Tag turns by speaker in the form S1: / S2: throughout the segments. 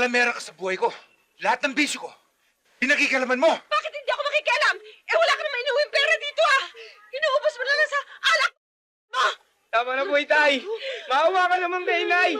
S1: Palamera ka sa buhay ko. Lahat ng bisyo ko, pinakikalaman mo.
S2: Bakit hindi ako makikialam? Eh, wala ka naman inuwing pera dito, ah! Inuubos mo na lang sa alak mo!
S3: Tama na po, Itay. Maawa ka naman kay Inay.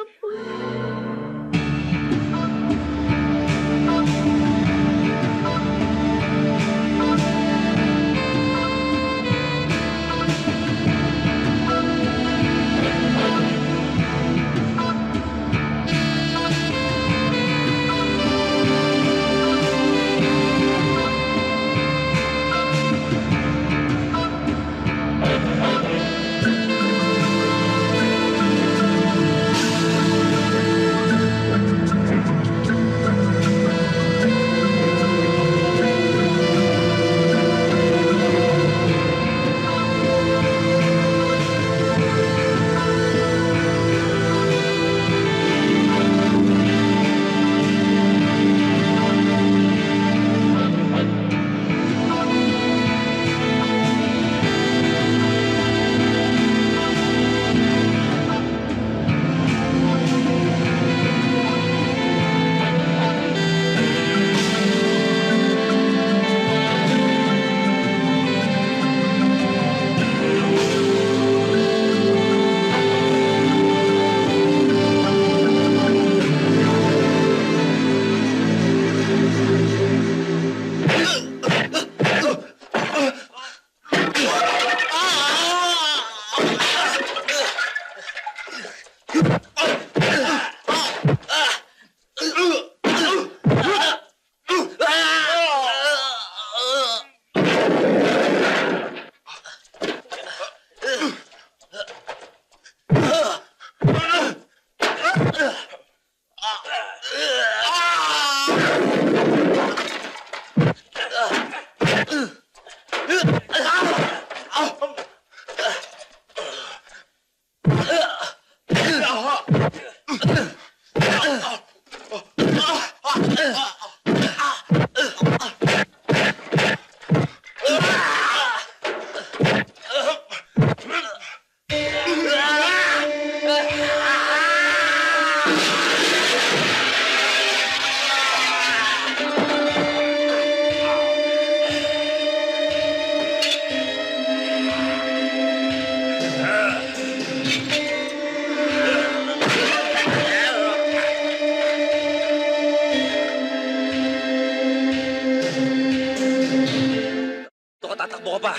S4: Tatakbo ka pa.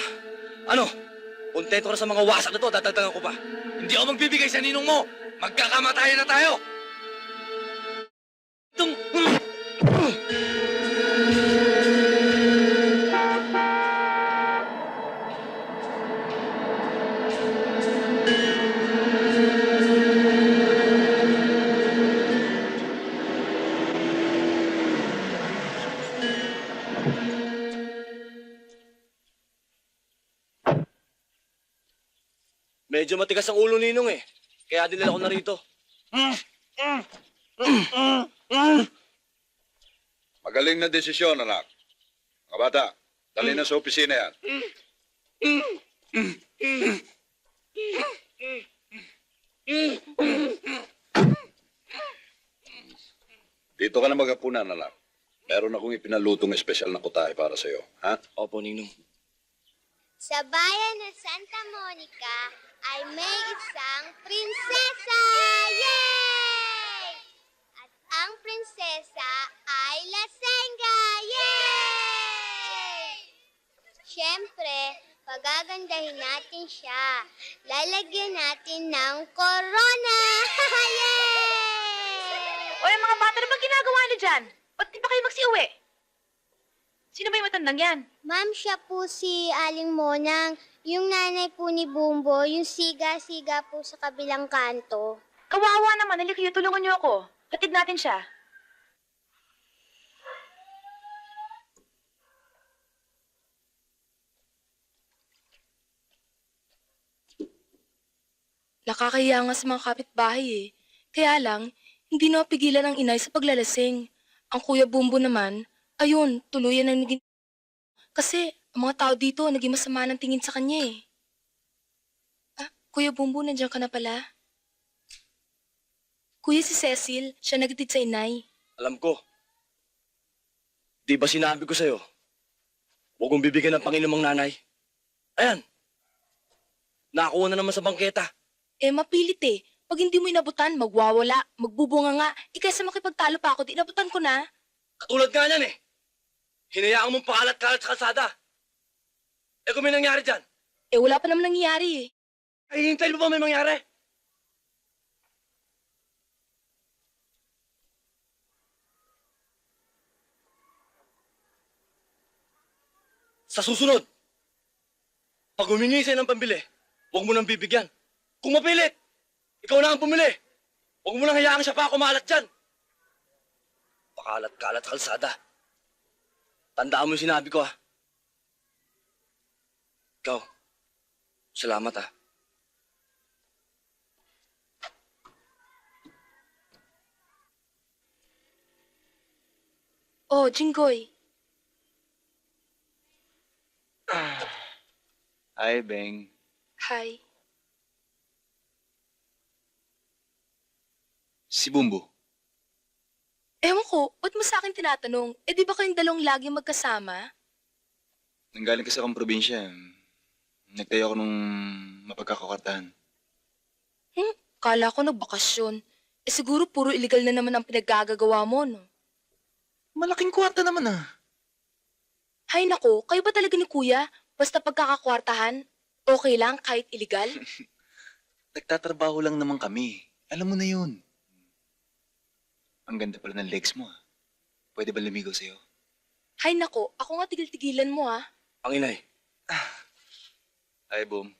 S4: Ano? Kontento ka sa mga wasak na to, dadagdagan ko pa. Hindi ako magbibigay sa ninong mo. Magkakamatayan na tayo. Medyo matigas ang ulo ninong eh. Kaya dinala ko na rito.
S5: Magaling na desisyon, anak. Mga bata, dali na sa opisina yan. Dito ka na maghapunan, anak. Meron akong ipinalutong espesyal na kutahe para sa'yo, ha?
S4: Opo, ninong.
S6: Sa bayan ng Santa Monica ay may isang prinsesa! Yay! At ang prinsesa ay Lasenga! Yay! Siyempre, pagagandahin natin siya. Lalagyan natin ng corona! Yay!
S2: O, yung mga bata na bang ginagawa niyo dyan? Ba't di pa kayo magsiuwi? Sino ba yung matandang yan?
S6: Ma'am, siya po si Aling Monang. Yung nanay po ni Bumbo, yung siga-siga po sa kabilang kanto.
S2: Kawawa naman, halika kayo, tulungan niyo ako. Hatid natin siya.
S7: Nakakahiya nga sa mga kapitbahay eh. Kaya lang, hindi na mapigilan ang inay sa paglalasing. Ang Kuya Bumbo naman, ayun, tuluyan ang naging... Kasi ang mga tao dito naging masama ng tingin sa kanya eh. Ah, Kuya Bumbo, nandiyan ka na pala. Kuya, si Cecil, siya nagtitid sa inay.
S4: Alam ko. Di ba sinabi ko sa'yo? Huwag mong bibigyan ng Panginoong nanay. Ayan. Nakakuha na naman sa bangketa.
S7: Eh, mapilit eh. Pag hindi mo inabutan, magwawala, magbubunga nga. Kaysa makipagtalo pa ako, di inabutan ko na.
S4: Katulad nga niyan eh. Hinayaan mong pakalat-kalat sa kalsada. Eh kung may nangyari dyan,
S7: Eh, wala pa naman nangyayari eh.
S4: ay hintayin mo pa may mangyari. Sa susunod, pag humingi sa'yo ng pambili, huwag mo nang bibigyan. Kung mapilit, ikaw na ang pumili. Huwag mo nang hayaan siya pa kumalat dyan. Pakalat-kalat sa kalsada. Tandaan mo yung sinabi ko, ha? Ikaw, salamat, ha?
S7: Oh, Jinggoy.
S1: Hi, Beng.
S7: Hi.
S1: Si Bumbo.
S7: Ewan ko, ba't mo sa akin tinatanong? Eh, di ba kayong dalawang lagi magkasama?
S1: Nanggaling kasi akong probinsya. Nagtayo ako nung mapagkakakartahan.
S7: Kala ko nagbakasyon. Eh, siguro puro illegal na naman ang pinaggagawa mo, no?
S1: Malaking kwarta naman
S7: Hay nako, kayo ba talaga ni Kuya? Basta pagkakakwartahan, okay lang kahit illegal?
S1: Nagtatrabaho lang naman kami. Alam mo na yun. Ang ganda pala ng legs mo. Pwede ba lumigaw sa'yo?
S7: Hay nako, ako nga tigil-tigilan mo ah.
S4: Ang inay.
S1: Hi, Boom.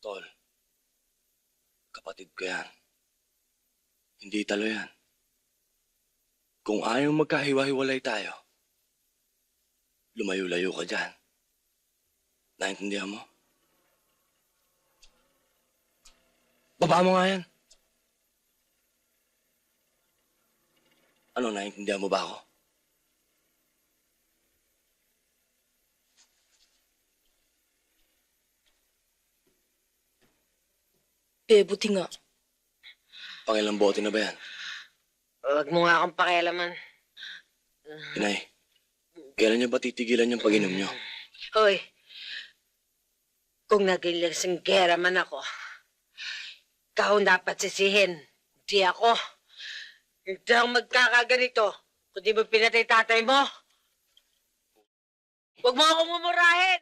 S4: Tol, kapatid ko yan. Hindi talo yan. Kung ayaw magkahiwa-hiwalay tayo, lumayo-layo ka dyan. Naintindihan mo? Baba mo nga yan. Ano, naintindihan mo ba ako?
S7: Eh, buti nga.
S4: Pangilang bote na ba yan?
S2: Huwag mo nga akong pakialaman.
S4: Inay, kailan niyo ba titigilan yung pag-inom niyo?
S2: Hoy, kung naging lasinggera man ako, ikaw ang dapat sisihin. Hindi ako. Hindi ako magkakaganito kung di mo pinatay tatay mo. Huwag mo akong mumurahin.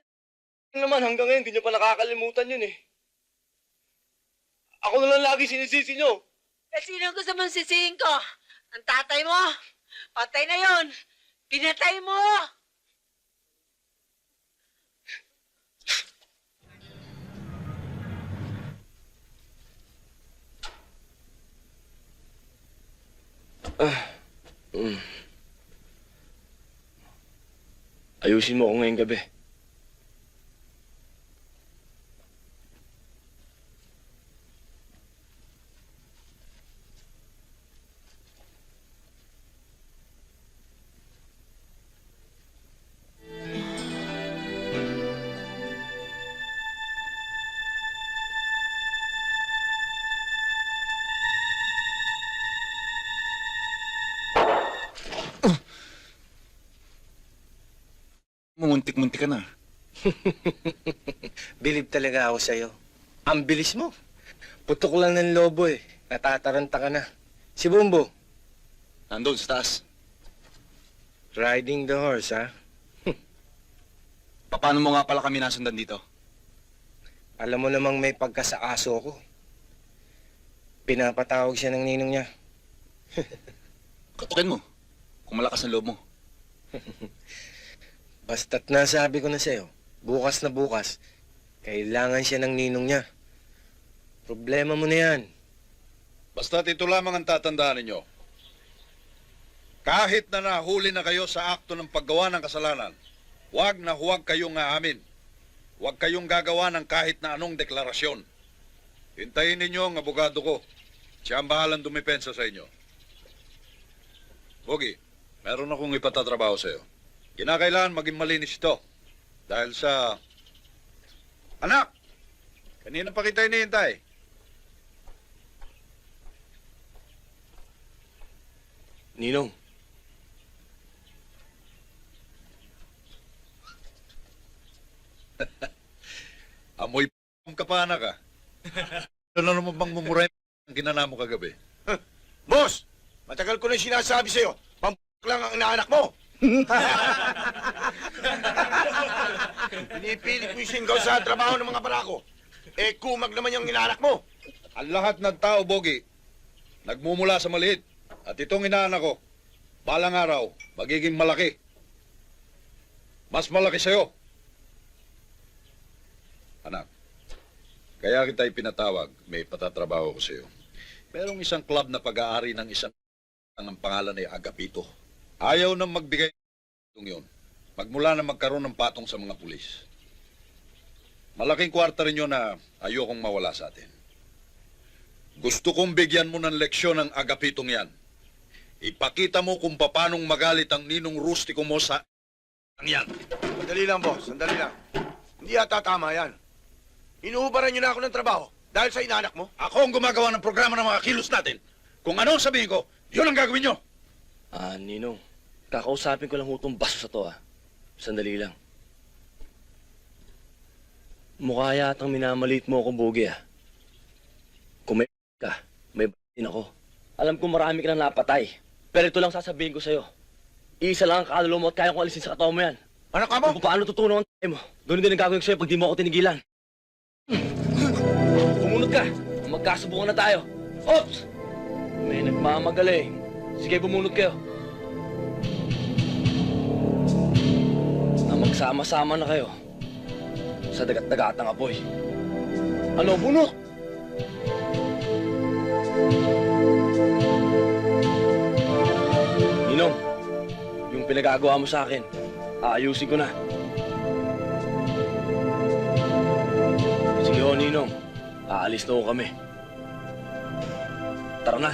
S4: Naman hanggang ngayon, hindi niyo pa nakakalimutan yun eh. Ako na lang lagi sinisisi niyo.
S2: Eh, sino gusto mong sisihin ko? Ang tatay mo? Patay na yon. Pinatay mo!
S4: Ayusin mo ako ngayong gabi.
S1: Muntik-muntik ka na.
S3: Bilib talaga ako sa'yo. Ang bilis mo. Putok lang ng lobo eh. Natataranta ka na. Si Bumbo,
S1: Nandun sa taas.
S3: riding the horse, ha?
S1: Paano mo nga pala kami nasundan dito?
S3: Alam mo namang may pagkasaaso ko. Pinapatawag siya ng ninong niya.
S1: Katukin mo. Kung malakas ang loob mo.
S3: Basta't nasabi ko na sa'yo, bukas na bukas, kailangan siya ng ninong niya. Problema mo na yan.
S5: Basta't ito lamang ang tatandaan ninyo. Kahit na nahuli na kayo sa akto ng paggawa ng kasalanan, huwag na huwag kayong aamin. Huwag kayong gagawa ng kahit na anong deklarasyon. Hintayin ninyo ang abogado ko. Siya ang bahalang dumipensa sa inyo. Bogi, meron akong ipatatrabaho sa iyo. Kinakailangan maging malinis ito. Dahil sa... Anak! Kanina pa kita hinihintay.
S3: Ninong,
S5: Amoy ka pa, anak, ah. Ano naman bang mumuray ang ginana mo kagabi?
S8: Boss, matagal ko na sinasabi sa'yo, lang ang inaanak mo. Pinipilit mo yung singgaw sa trabaho ng mga barako. Eh, kumag naman yung inaanak mo.
S5: Ang lahat ng tao, Bogi, nagmumula sa maliit. At itong inaanak ko, balang araw, magiging malaki. Mas malaki sa'yo. Anak, kaya kita ipinatawag, may patatrabaho ko sa'yo. Merong isang club na pag-aari ng isang ang pangalan ay Agapito. Ayaw nang magbigay ng yun. Magmula na magkaroon ng patong sa mga pulis. Malaking kwarta rin yun na ayokong mawala sa atin. Gusto kong bigyan mo ng leksyon ang Agapitong yan. Ipakita mo kung paanong magalit ang ninong rustiko mo sa ang yan.
S8: Sandali lang, boss. Sandali lang. Hindi yata tama yan. Inuubaran niyo na ako ng trabaho dahil sa inaanak mo.
S5: Ako ang gumagawa ng programa ng mga kilos natin. Kung ano ang sabihin ko, yun ang gagawin nyo.
S3: Ninong, kakausapin ko lang hutong baso sa to, Sandali lang. Mukha yatang minamaliit mo ako, Bogi, Kung may ka, may din ako. Alam ko marami ka nang napatay. Pero ito lang sasabihin ko sa'yo. Isa lang ang kaluluwa mo at kaya kong alisin sa katawan mo yan.
S8: Ano ka mo?
S3: Kung paano tutunan ang tayo mo. Ganun din ang gagawin ko sa'yo pag di mo ako tinigilan. Bumunot ka. Magkasubukan na tayo. Oops! May nagmamagaling. Sige, bumunot kayo. Na magsama-sama na kayo sa dagat-dagatang apoy. Ano, bunot? Ninong, yung pinagagawa mo sa akin, aayusin ko na. Sige ho, Ninong. Aalis na ho kami. Tara na.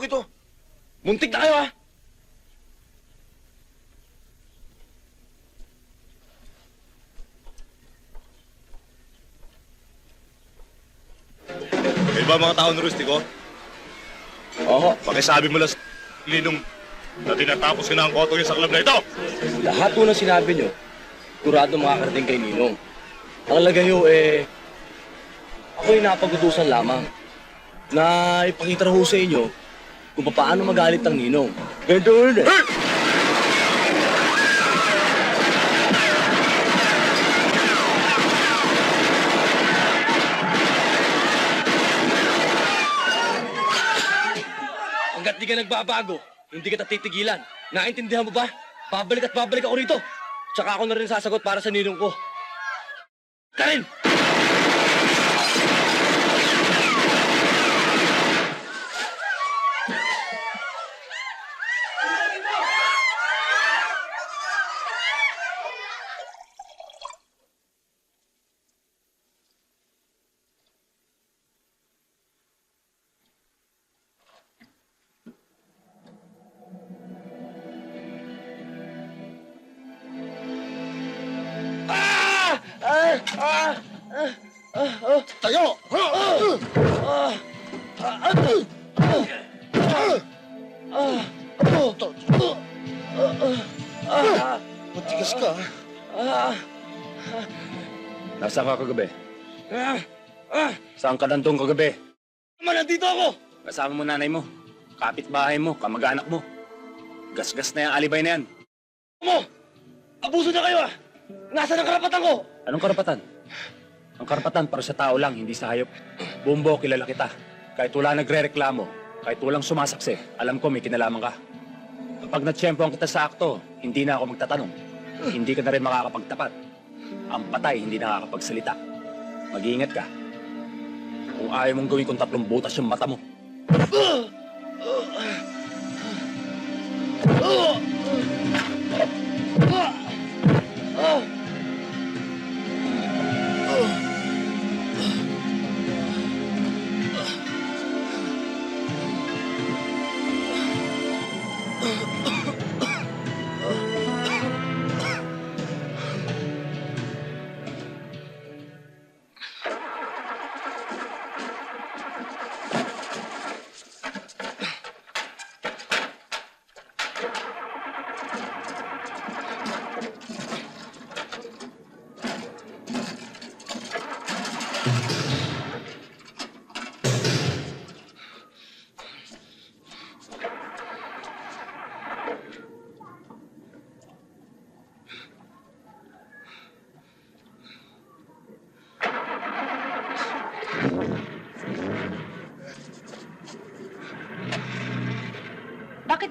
S8: Ito.
S3: Muntik na kayo,
S4: Kayo ba mga tao ng Rustiko?
S3: Oo.
S4: Pakisabi mo lang sa Ninong na tinatapos ko na ang koto niya sa club na ito.
S3: Lahat po ng sinabi nyo, kurado makakarating kay Ninong. Ang lagay nyo, ako'y napagutusan lamang na ipakita raw sa inyo kung paano magalit ang Ninong. Ganito rin Hanggat di ka nagbabago, hindi kita titigilan. Naintindihan mo ba? Babalik at babalik ako rito. Tsaka ako na rin sasagot para sa ninong ko. Karin!
S8: Tayo! Matigas ka.
S9: Nasaan ka kagabi? Saan ka nandun kagabi?
S3: Naman, nandito ako!
S9: Kasama mo nanay mo, kapitbahay mo, kamag-anak mo. Gasgas na yung alibay na yan.
S3: Mo! Abuso na kayo, Nasaan ang karapatan ko?
S9: Anong karapatan? Ang karapatan para sa tao lang, hindi sa hayop. Bumbo, kilala kita. Kahit wala nagre-reklamo, kahit walang sumasaksi, alam ko may kinalaman ka. Kapag natsyempohan kita sa akto, hindi na ako magtatanong. Hindi ka na rin makakapagtapat. Ang patay, hindi nakakapagsalita. Mag-iingat ka. Kung ayaw mong gawin kung 3 butas yung mata mo.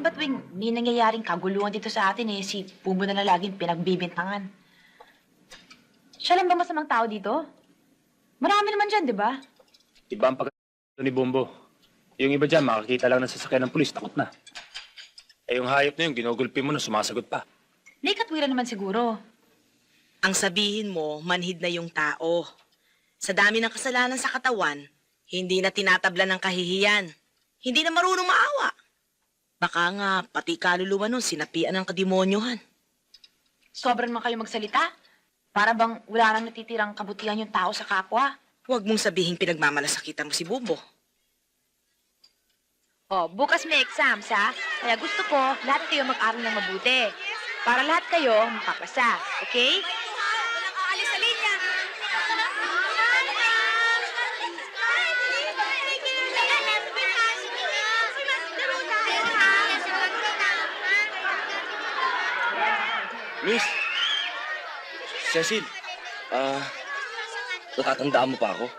S10: Bakit ba tuwing may nangyayaring kaguluhan dito sa atin si Bumbo na laging pinagbibintangan? Siya lang ba masamang tao dito? Marami naman dyan, di ba?
S9: Iba ang pagkakita ni Bumbo. Yung iba dyan, makakita lang ng sasakyan ng pulis, takot na. Eh yung hayop na yun, ginugulpi mo na sumasagot pa.
S10: May katwiran naman siguro.
S2: Ang sabihin mo, manhid na yung tao. Sa dami ng kasalanan sa katawan, hindi na tinatabla ng kahihiyan. Hindi na marunong maawa. Baka nga, pati kaluluwa nun, sinapian ng kademonyohan.
S10: Sobrang man kayo magsalita. Para bang wala nang natitirang kabutihan yung tao sa kapwa.
S2: Huwag mong sabihin pinagmamalasakitan mo si Bumbo.
S10: Oh, bukas may exams, ha? Kaya gusto ko, lahat kayo mag-aral ng mabuti. Para lahat kayo makapasa, okay?
S6: Walang aalis sa linya.
S3: Miss! Cecil! Natatandaan mo pa ako?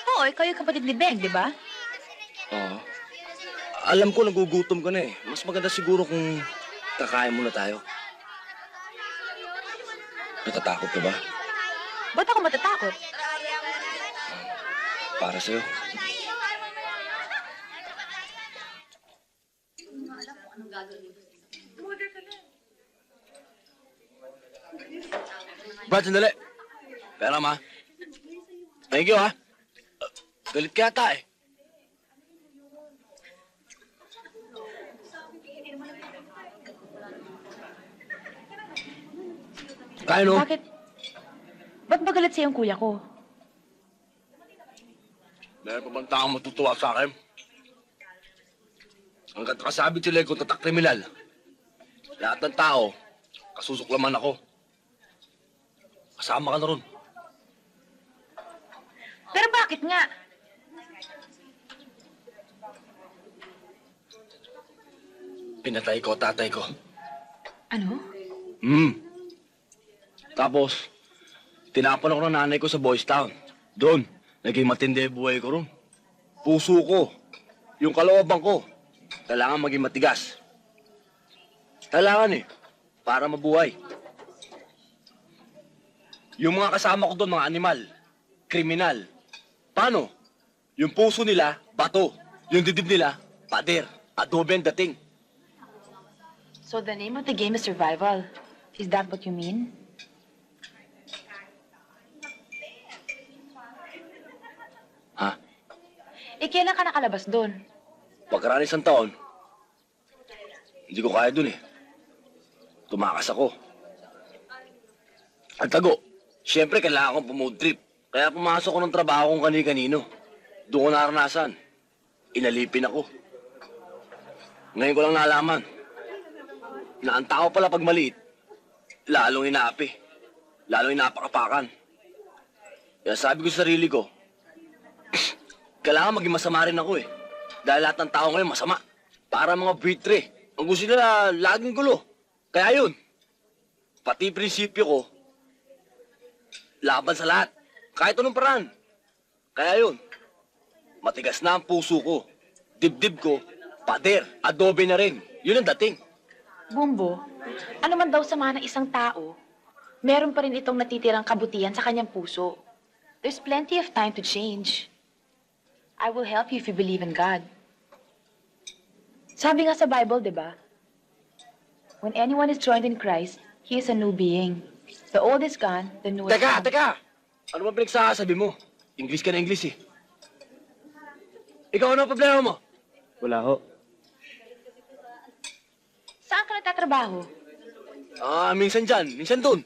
S10: Oo, ikaw yung kapatid ni Ben, di ba?
S3: Oo. Alam ko nagugutom ka na eh. Mas maganda siguro kung kakain muna tayo. Natatakot ka ba?
S10: Ba't ako matatakot?
S3: Para sa'yo. Brad, sandali. Pera, ma. Thank you, ha. Galit ka yata eh. Kaya no?
S10: Bakit? Ba't ba galit sa'yo yung kuya ko?
S3: Meron pa bang taong matutuwa sa akin? Hanggat nakasabit sila kung tatak kriminal. Lahat ng tao, kasusuklaman ako. Kasama ka na ron.
S10: Pero bakit nga?
S3: Pinatay ko tatay ko.
S10: Ano?
S3: Tapos, tinapon ako ng nanay ko sa Boys Town. Doon, naging matindi ang buhay ko ron. Puso ko, yung kalooban ko, kailangan maging matigas. Kailangan para mabuhay. Yung mga kasama ko doon, mga animal, kriminal. Paano? Yung puso nila, bato. Yung dibdib nila, pader. Adobe ang dating.
S10: So the name of the game is survival. Is that what you mean?
S3: Ha?
S10: Kailan ka nakalabas doon?
S3: Pagkaraan isang taon, hindi ko kaya dun Tumakas ako. At tago, siyempre kailangan kong pumood trip. Kaya pumasok ko ng trabaho kong kani-kanino. Doon ko naranasan. Inalipin ako. Ngayon ko lang nalaman na ang tao pala pag maliit, lalong inaapi. Lalong inapakapakan. Kaya sabi ko sa sarili ko, kailangan maging masama rin ako Dahil lahat ng tao ngayon masama. Para mga buitre. Ang gusto nila, laging gulo. Kaya yun, pati prinsipyo ko, laban sa lahat. Kahit anong paraan. Kaya yun, matigas na ang puso ko. Dibdib ko, pader, adobe na rin. Yun ang dating.
S10: Bumbo, ano man daw sama ng isang tao, meron pa rin itong natitirang kabutihan sa kanyang puso. There's plenty of time to change. I will help you if you believe in God. Sabi nga sa Bible, di ba? When anyone is joined in Christ, he is a new being. The old is gone, the new is come.
S3: Teka! Ano ba pinagsasabi mo? English ka na English Ikaw ano ang problema mo?
S9: Wala ho.
S10: Saan ka nagtatrabaho?
S3: Minsan dyan, minsan dun.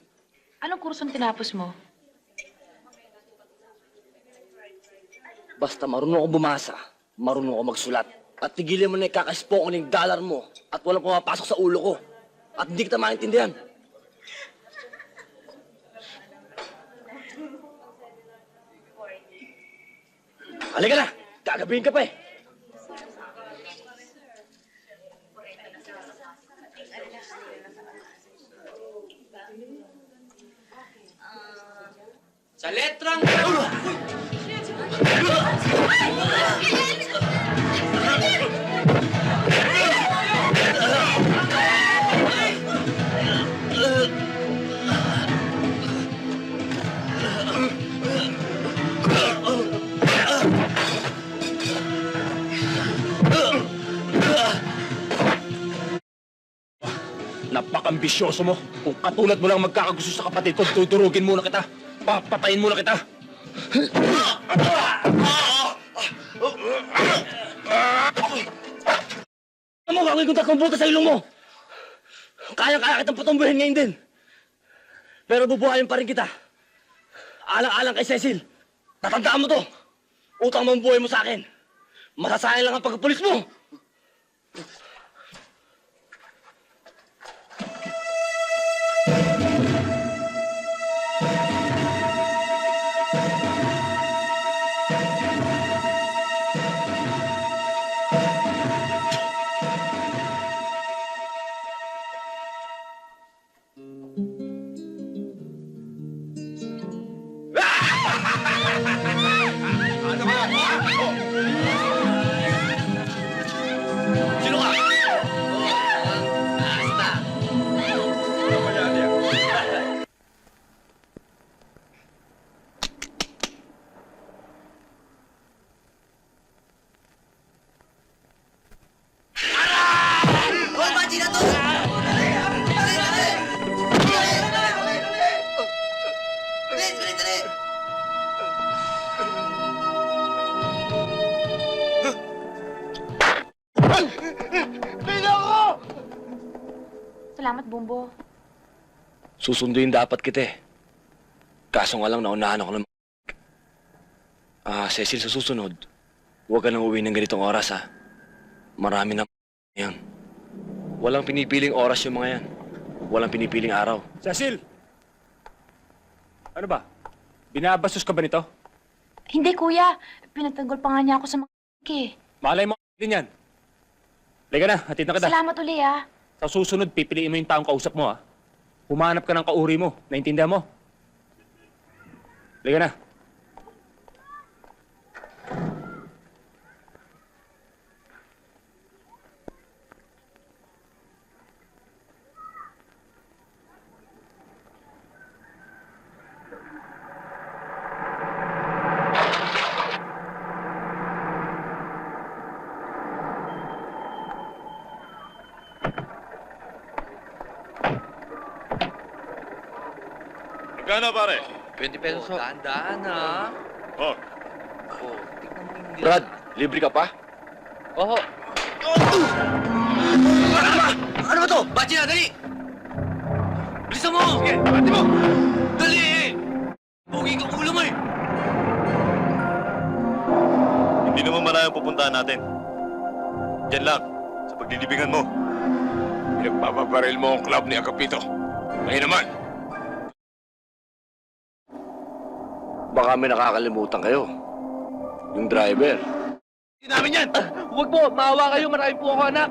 S10: Anong kursong tinapos mo?
S3: Basta marunong ako bumasa, marunong ako magsulat. At tigilan mo na ikakaspoko ng dollar mo at walang pumapasok sa ulo ko. At hindi kita maintindihan. Halika na! Gagabihin ka pa
S4: Sa letrang...
S9: Napakambisyoso mo. Kung katulad mo lang magkakagusto sa kapatid ko, tudurugin muna kita. Papatayin muna kita.
S3: Ano mo, gagawin kong 3 butas sa ilong mo. Kaya-kaya kitang patumbuhin ngayon din. Pero bubuhayin pa rin kita. Alang-alang kay Cecil. Tatandaan mo to. Utang mo ang buhay mo sa akin. Masasayang lang ang pagkapulis mo. Sino ka?
S10: Salamat, Bumbo.
S3: Susunduin dapat kita eh. Kaso nga lang naunahan ako ng Cecil, sa susunod, huwag ka nang uwi ng ganitong oras ha. Marami na yan. Walang pinipiling oras yung mga yan. Walang pinipiling araw.
S9: Cecil! Ano ba? Binabastos ka ba nito?
S10: Hindi, kuya. Pinatanggol pa nga niya ako sa mga eh.
S9: Malay mo din yan. Liga na, hatid na kita.
S10: Salamat uli, ah.
S9: Sa susunod, pipiliin mo yung taong kausap mo, ha? Humanap ka ng kauri mo. Naintindihan mo? Liga na.
S5: Magkano pare?
S3: 20 pesos ho. Tandaan ha.
S5: Oh,
S3: Brad, libre ka pa? Oo. Ano ba to? Bachi na, dali! Bilisan mo!
S5: sige, bati mo!
S3: Dali! Pogi kang ulo mo eh!
S11: Hindi naman malayang pupuntahan natin. Diyan lang, sa paglilibingan mo.
S5: Pinagpapabaril mo ang club ni Agapito. Ngayon naman.
S3: Baka may nakakalimutan kayo. Yung driver.
S5: Hindi namin yan!
S3: Huwag po! Maawa kayo! Marami po ako anak!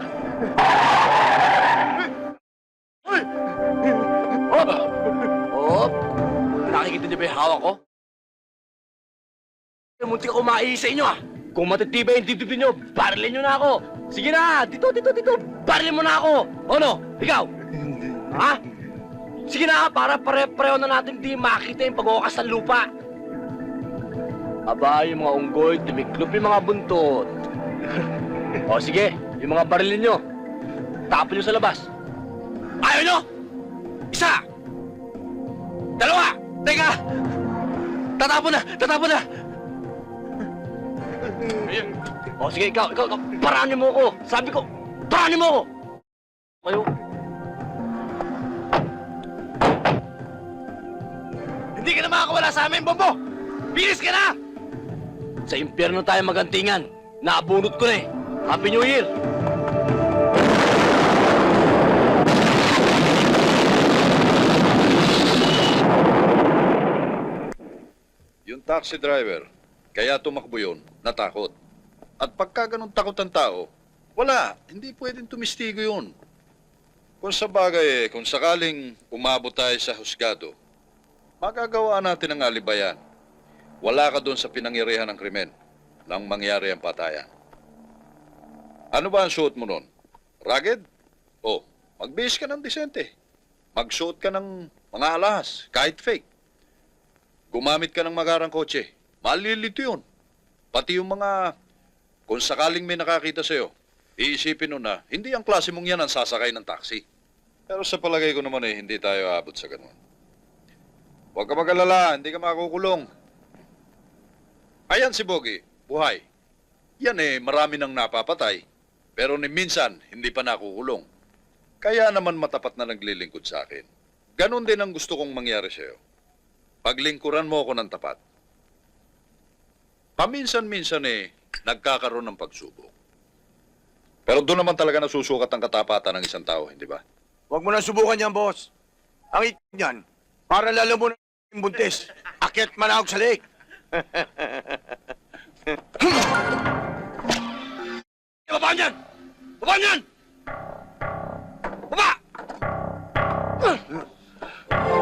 S3: Hop! Hop! Nakikita niyo ba yung hawak ko? Muntik ako maihis sa inyo ah! Kung matitibay yung dibdib niyo, barilin niyo na ako! Sige na! Dito! Barilin mo na ako! Ano? Ikaw? Ha? Sige na! Para pare-pareho na natin di makita yung pag-uwakas ng lupa! Aba, yung mga unggoy, tumiklop yung mga buntot. O sige, yung mga barilin nyo, tapon nyo sa labas. Ayaw nyo? Isa! Dalawa! Teka! Tatapon na!
S5: Ayan.
S3: O sige, ikaw, paranin mo ako. Sabi ko, paranin mo ako! Kayo.
S5: Hindi ka na makakawala sa amin, Bombo! Bilis ka na!
S3: Sa impyerno tayo magantingan. Naabunot ko na eh. Happy New Year!
S5: Yung taxi driver, kaya tumakbo yun, natakot. At pagka ganun takot ang tao, wala, hindi pwedeng tumistigo yun. Kung sa bagay, kung sakaling umabot tayo sa husgado, magagawa natin ang alibayan. Wala ka doon sa pinangyarihan ng krimen nang mangyari ang patayan. Ano ba ang suot mo noon? Rugged? O, magbihis ka ng disente. Magsuot ka ng mga alahas, kahit fake. Gumamit ka ng magarang kotse. Malilito yun. Pati yung mga, kung sakaling may nakakita sa'yo, iisipin nun na, hindi ang klase mong yan ang sasakay ng taxi. Pero sa palagay ko naman hindi tayo aabot sa ganun. Huwag ka mag-alala, hindi ka makukulong. Ayan si Bogie, buhay. Yan marami nang napapatay. Pero ni minsan, hindi pa nakukulong. Kaya naman matapat na naglilingkod sa akin. Ganon din ang gusto kong mangyari sa'yo. Paglingkuran mo ako ng tapat. Paminsan-minsan nagkakaroon ng pagsubok. Pero doon naman talaga nasusukat ang katapatan ng isang tao, hindi ba?
S8: Huwag mo na subukan yan, boss. Ang niyan, para lalo mo na yung buntis. Akyat manahog sa lake.
S4: Baba niyan! Baba niyan! Baba!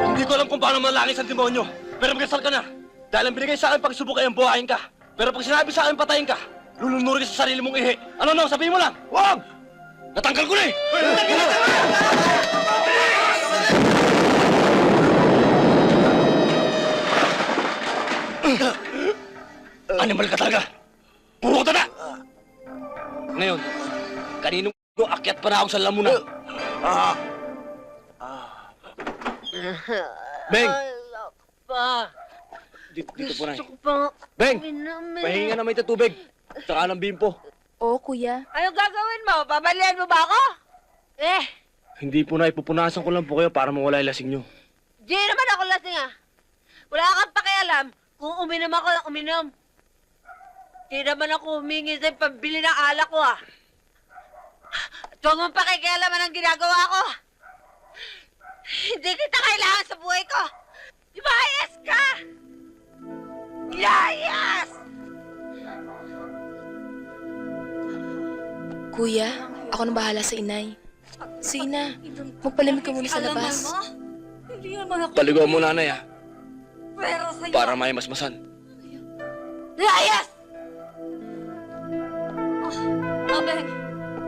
S4: Hindi ko alam kung paano malangis ang demonyo. Pero magkasal ka na. Dahil ang binigay sa akin pagsubok ay ang buhayin ka. Pero pag sinabi sa akin patayin ka, lulunuri ka sa sarili mong ihi. Ano no? Sabihin mo lang. Wag! Natanggal ko na eh! Animal ka talaga! Puro ka tanda! Ngayon, kaninong akyat pa na ako sa lamunan. Beng! Dito po na Beng! Pahinga na may tatubig. Tsaka ng bimpo.
S7: Oo, kuya.
S2: Anong gagawin mo? Babalian mo ba ako?
S3: Hindi po na, ipupunasan ko lang po kayo para mawala yung lasing nyo.
S2: Di naman ako lasing Wala kang pakialam kung uminom ako ng uminom. Di naman ako humingi sa pambili ng alak ko Huwag mong pakikialaman ang ginagawa ko. Hindi kita kailangan sa buhay ko. Lumayas ka! Layas!
S7: Kuya, ako na bahala sa inay. Sige na, magpalamig ka muna sa labas.
S2: Hindi naman ako.
S3: Paligaw mo nanay
S2: Pero sa'yo.
S3: para may masmasan.
S2: Layas!
S6: Abeng,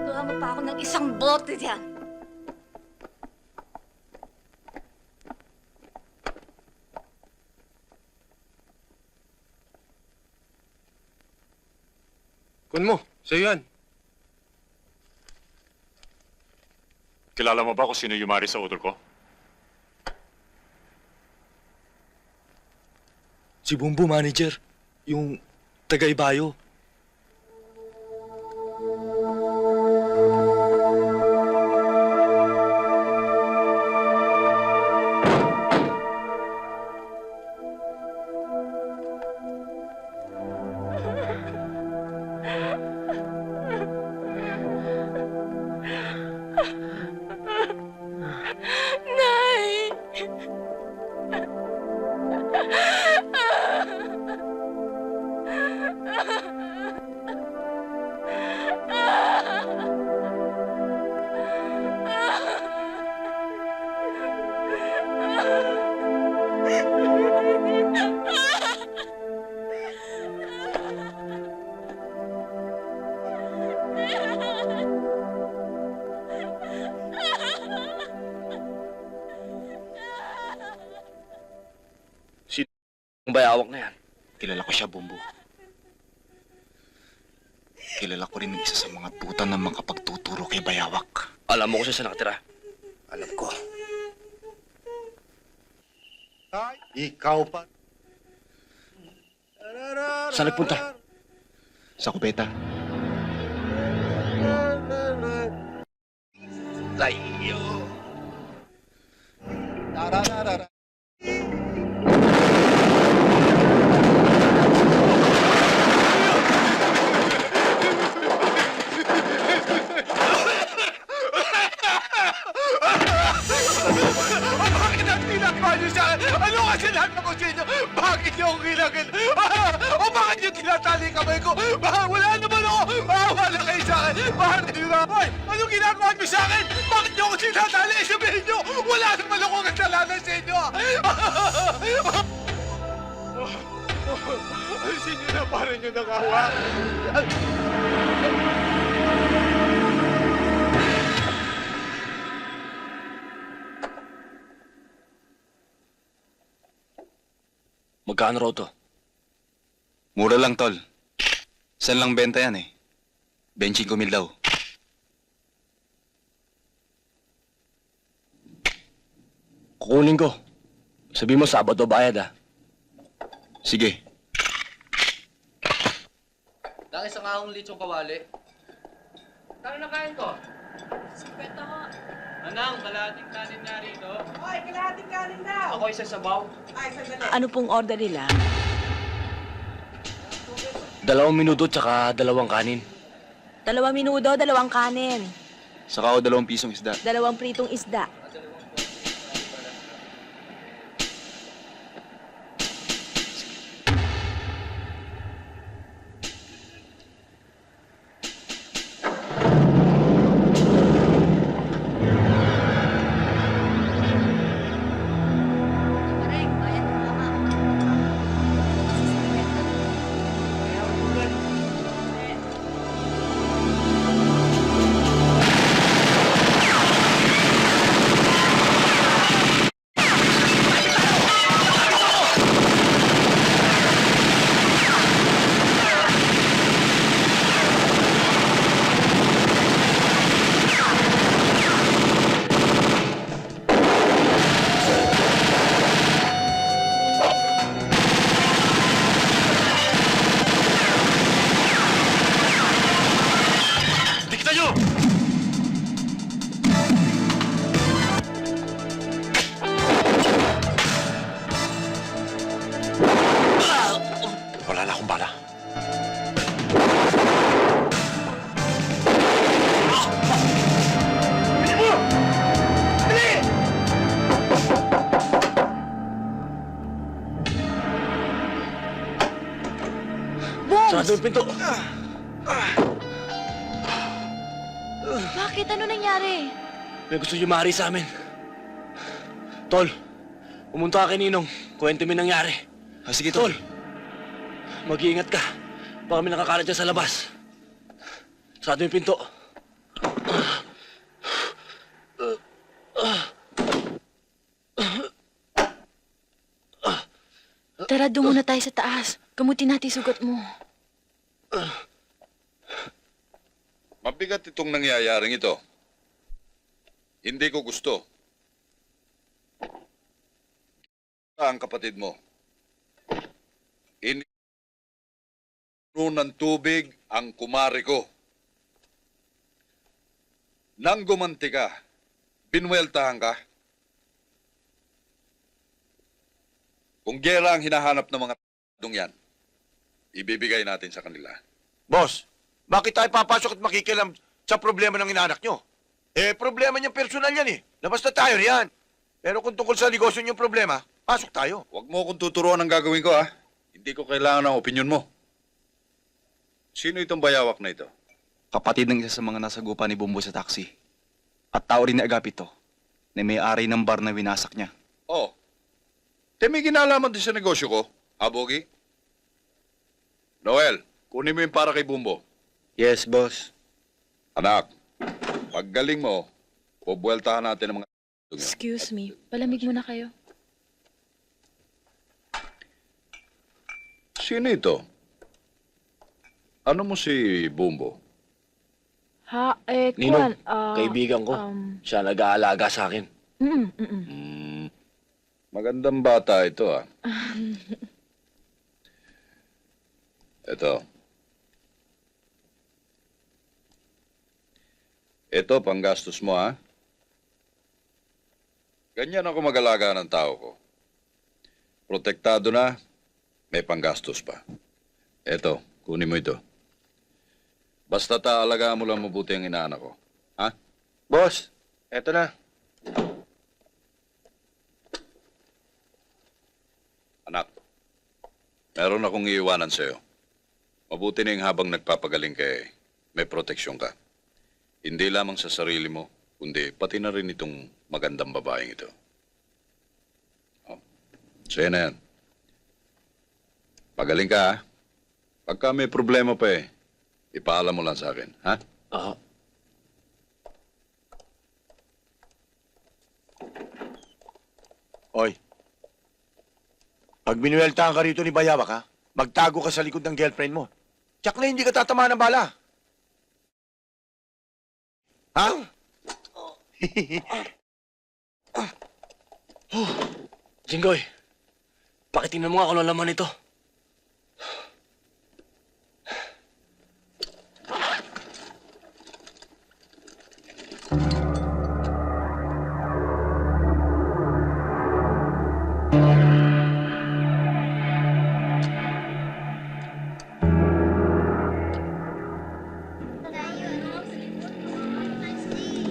S6: tuwa mo pa ako ng isang bote dyan.
S8: Kun mo, sa'yo yan.
S9: Kilala mo ba kung sino yumari sa utol ko?
S4: Si Bumbo, manager. Yung taga-Ibayo.
S7: Nay!
S3: Ang bayawak na yan.
S1: Kilala ko siya, Bumbo. Kilala ko rin ang isa sa mga tuta na makapagtuturo kay Bayawak.
S3: Alam mo kung saan siya nakatira.
S8: Alam ko. Ay, ikaw pa.
S3: Saan nagpunta?
S1: Sa kubeta.
S3: Layo!
S8: Bakit ang ginagawa niyo sa akin? Ano kasi lahat ako sa inyo? Bakit niyo ako ginagin? O bakit niyo tinatali kamay ko? Wala naman ako! Wala kayo sa akin! Bakit niyo na? Hoy! Anong ginagawa niyo sa akin? Bakit niyo ako tinatali? Sabihin niyo! Wala naman ako kasalanan sa inyo! Alisin niyo na para niyo nakawa.
S3: Magkano raw to?
S1: Mura lang, tol. Saan lang benta yan 25,000 daw.
S3: Kukunin ko. Sabi mo, Sabado bayad ah.
S1: Sige.
S3: Dahil sa kahong litsong kawali. Kano na kain ko? Anang, kalahating kanin nga rito.
S2: Ay, kalahating kanin daw.
S3: Ako isa sabaw.
S2: Ano pong order nila?
S3: 2 minuto tsaka 2 kanin.
S2: 2 minuto, 2 kanin.
S1: Saka o 2 pisong isda.
S2: 2 pritong isda.
S11: Dikita nyo!
S8: Wala na akong bala.
S3: Sarado yung pinto.
S10: Bakit? Ano nangyari?
S3: May gusto niyo mahari sa amin. Tol, pumunta ka kay Ninong. Kwento mo yung nangyari.
S1: Sige,
S3: Tol, mag-iingat ka. Baka may nakakalat dyan sa labas. Sarado yung pinto.
S10: Tara, doon muna tayo sa taas. Gamutin natin sugat mo.
S5: Mabigat itong nangyayaring ito. Hindi ko gusto. Ang kapatid mo. Ng tubig ang kumari ko. Nang gumanti ka, binweltahan ka. Kung gera ang hinahanap ng mga t***dong yan, ibibigay natin sa kanila.
S8: Boss, bakit tayo papasok at makikialam sa problema ng inanak nyo? Eh, problema niyang personal yan eh. Labas na tayo riyan. Pero kung tungkol sa negosyo niyong problema, pasok tayo.
S5: Huwag mo akong tuturuan ng gagawin ko, ha? Hindi ko kailangan ng opinion mo. Sino itong bayawak na ito?
S1: Kapatid ng isa sa mga nasagupa ni Bumbo sa taxi. At tao rin ni Agapito na may-ari ng bar na winasak niya.
S5: Oh, may ginalaman din sa negosyo ko, ha, Bogi? Noel, kunin mo yung para kay Bumbo.
S1: Yes, boss.
S5: Anak, paggaling mo, pubueltahan natin ang mga t***dong yan.
S10: Excuse me, palamig muna kayo.
S5: Sino ito? Ano mo si Bumbo?
S10: Ha,
S3: Ninong, kaibigan ko. Siya nag-aalaga sa akin.
S5: Magandang bata ito, ha? Ito. Ito, panggastos mo, ha? Ganyan ako mag-alaga ng tao ko. Protektado na, may panggastos pa. Ito, kunin mo ito. Basta taalagaan mo lang mabuti ang inaanak ko. Ha?
S8: Boss, eto na.
S5: Anak, meron akong iiwanan sa'yo. Mabuti na yung habang nagpapagaling kay may proteksyon ka. Hindi lamang sa sarili mo, kundi pati na rin itong magandang babaeng ito. Oh, sa'yo na yan. Pagaling ka, ha? Pagka may problema pa ipaalam mo lang sa akin, ha?
S8: Oy, pag binuweltahan ka rito ni Bayawak, ha? Magtago ka sa likod ng girlfriend mo. Tsak na hindi ka tatamaan ng bala. Ha?
S3: Jinggoy, pakitingnan mo nga kung ano laman ito.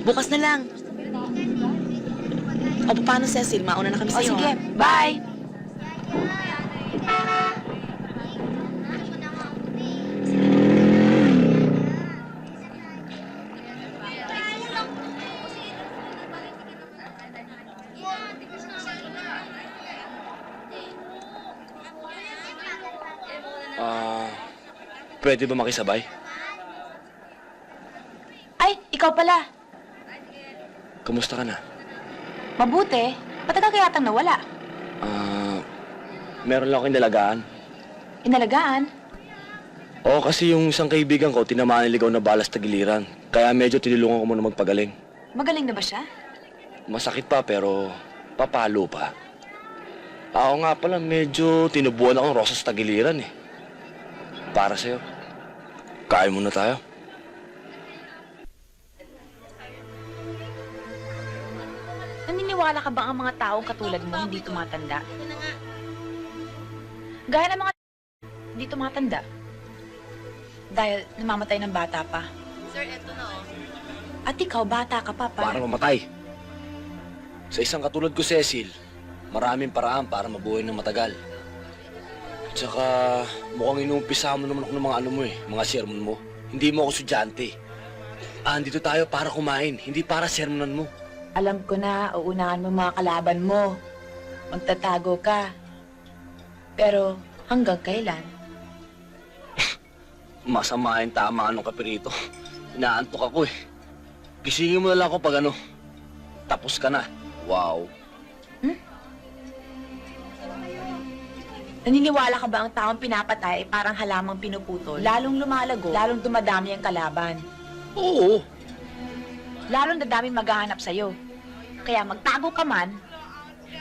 S2: Bukas na lang. O, paano, Cecil? Mauna na kami
S10: O
S2: sa'yo.
S10: sige,
S2: ha?
S10: bye!
S3: Pwede ba makisabay?
S10: Ay, ikaw pala.
S3: Kamusta ka na?
S10: Mabuti. Matagal ka yatang nawala.
S3: Meron lang akong inalagaan.
S10: Inalagaan?
S3: Oo, kasi yung isang kaibigan ko, tinamaan ng ligaw na balas tagiliran. Kaya medyo tinulungan ko muna magpagaling.
S10: Magaling na ba siya?
S3: Masakit pa, pero papalo pa. Ako nga pala, medyo tinubuan akong rosas tagiliran eh. Para sa'yo. Kain muna tayo.
S10: Naniniwala ka ba ang mga taong katulad mo hindi tumatanda? Gaya ng mga hindi tumatanda. Dahil namamatay ng bata pa. Sir, eto na At ikaw, bata ka pa
S3: Para mamatay. Sa isang katulad ko, Cecil, maraming paraan para mabuhay ng matagal. Tsaka, mukhang inuumpisa mo naman ako ng mga ano mo eh, mga sermon mo. Hindi mo ako estudyante. Andito tayo para kumain, hindi para sermonan mo.
S10: Alam ko na, uunahan mo mga kalaban mo. Magtatago ka. Pero hanggang kailan?
S3: Masama yung tama anong kapirito. Inaantok ako eh. Gisingin mo na lang ako pag ano, tapos ka na. Wow.
S10: Naniniwala ka ba ang taong pinapatay ay parang halamang pinuputol? Lalong lumalago, lalong dumadami ang kalaban.
S3: Oo.
S10: Lalong dadaming maghahanap sa'yo. Kaya magtago ka man,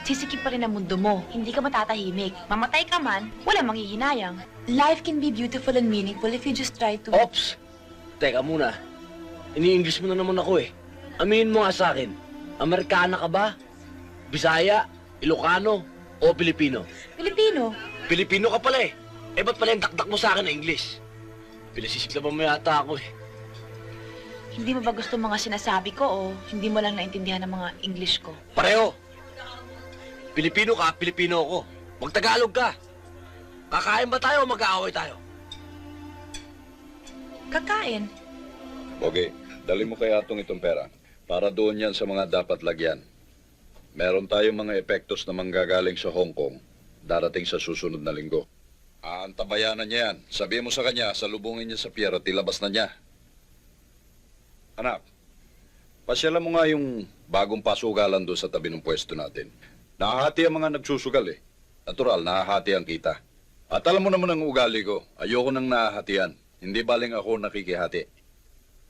S10: sisikip pa rin ang mundo mo. Hindi ka matatahimik. Mamatay ka man, walang manghihinayang. Life can be beautiful and meaningful if you just try to...
S3: Ops! Teka muna. Ini-English mo na naman ako eh. Aminin mo nga sa akin, Amerikana ka ba? Bisaya? Ilocano? O Pilipino?
S10: Pilipino.
S3: Pilipino ka pala eh. Eh ba't pala yung dakdak mo sa akin na English? Pinasisiklaban mo yata ako eh.
S10: Hindi mo ba gusto mga sinasabi ko o hindi mo lang naintindihan ang mga English ko?
S3: Pareho! Pilipino ka, Pilipino ako. Magtagalog ka. Kakain ba tayo o mag-aaway tayo?
S10: Kakain.
S5: Bogi, dali mo kaya itong pera. Para doon yan sa mga dapat lagyan. Meron tayong mga epektos na manggagaling sa Hong Kong. Darating sa susunod na linggo. Aantabayanan niya yan. Sabihin mo sa kanya, salubungin niya sa pier at ilabas na niya. Anak, pasyalan mo nga yung bagong pasugalan doon sa tabi ng pwesto natin. Nahahati ang mga nagsusugal eh. Natural, nahahati ang kita. At alam mo naman ang ugali ko, ayoko nang nahahatian. Hindi baling ako nakikihati.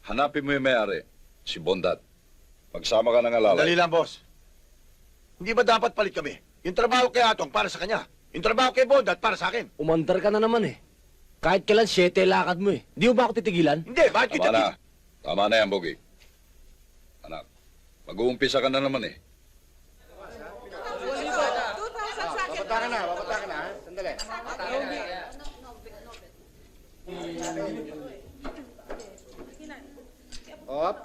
S5: Hanapin mo yung may-ari, si Bondat. Pagsama ka ng alalay.
S8: Dali lang, boss. Hindi ba dapat palit kami? Yung trabaho kay Atong para sa kanya. Yung trabaho kay Bondat para sa akin.
S3: Umandar ka na naman eh. Kahit kailan 7 lakad mo eh. Di mo ba ako titigilan?
S8: Hindi, bakit
S5: Tama
S8: kita...
S5: na. Tama na yan, Bogi. Anak, mag-uumpisa ka na naman eh.
S8: Papatakan na. Sandali. Op.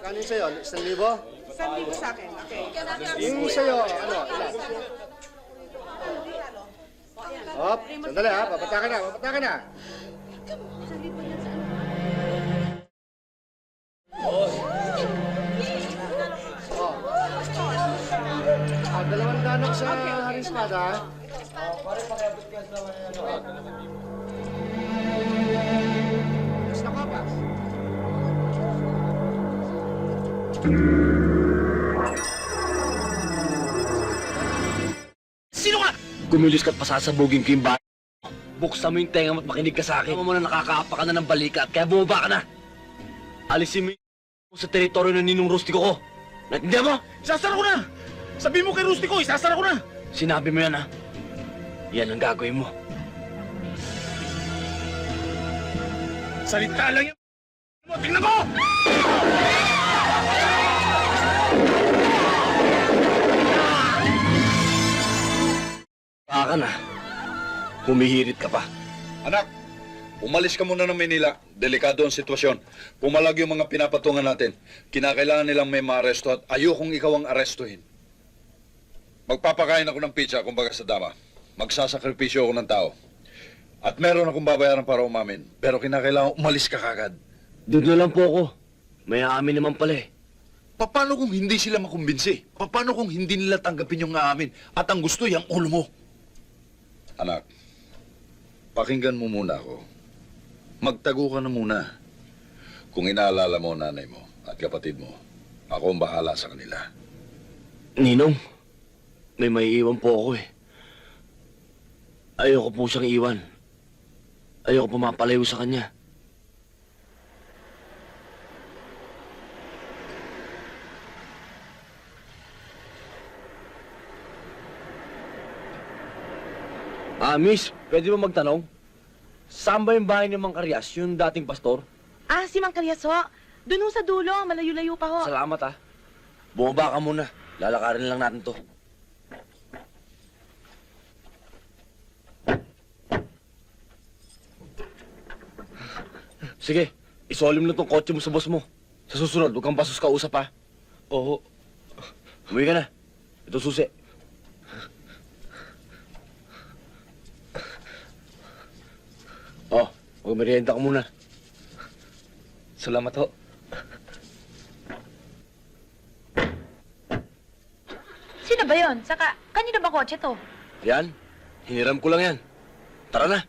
S8: Kano yung sa'yo? 1,000?
S12: 1,000 sa akin. Okay.
S8: Yung sa'yo, ano? Ilan? Op, sandali ha. Papatakan na. Oh, 200 sa Haring Espada ha. Yes na kapas.
S3: Sino ka? Kumilos ka't pasasabugin ko yung bahay. Buksan mo yung tenga mo at makinig ka sa akin. Alam mo na nakakaapa ka na ng balikat, kaya bumaba ka na. Alisin mo yung sa teritoryo ng ninong rustiko ko. Naintindihan mo?
S8: Isasara ko na! Sabi mo kay Rustico, isasara ko na!
S3: Sinabi mo yan, ha? Yan ang gagawin mo.
S8: Salita lang yan! Tingnan mo!
S3: Baka na. Humihirit ka pa.
S5: Anak, umalis ka muna ng Manila. Delikado ang sitwasyon. Pumalag yung mga pinapatungan natin. Kinakailangan nilang may maaresto at ayokong ikaw ang arestuhin. Magpapakain ako ng pizza, kumbaga sa dama. Magsasakripisyo ako ng tao. At meron akong babayaran para umamin. Pero kinakailangan umalis ka kagad.
S3: Doon na lang po ako. May aamin naman pala eh.
S5: Paano kung hindi sila makumbinsi? Paano kung hindi nila tanggapin yung aamin? At ang gusto yung ulo mo? Anak, pakinggan mo muna ako. Magtago ka na muna. Kung inaalala mo nanay mo at kapatid mo, ako ang bahala sa kanila.
S3: Ninong, may maiiwan po ako eh. Ayoko po siyang iwan. Ayoko pumapalayo sa kanya. Miss, pwede ba magtanong? Saan ba yung bahay ni Mang Karyas, yung dating pastor?
S10: Ah, si Mang Karyas ho. Doon ho sa dulo, malayo-layo pa ho.
S3: Salamat ah. Bumaba ka muna. Lalakarin lang natin to. Sige, isolim na tong kotse mo sa boss mo. Sa susunod, huwag kang basos kausap ha. Oo. Umuwi ka na. Ito susi. Oh, magmerienda ka muna. Salamat ho.
S10: Sino ba yon? Saka, kanino ba kotse to?
S3: Yan, hiniram ko lang yan. Tara na.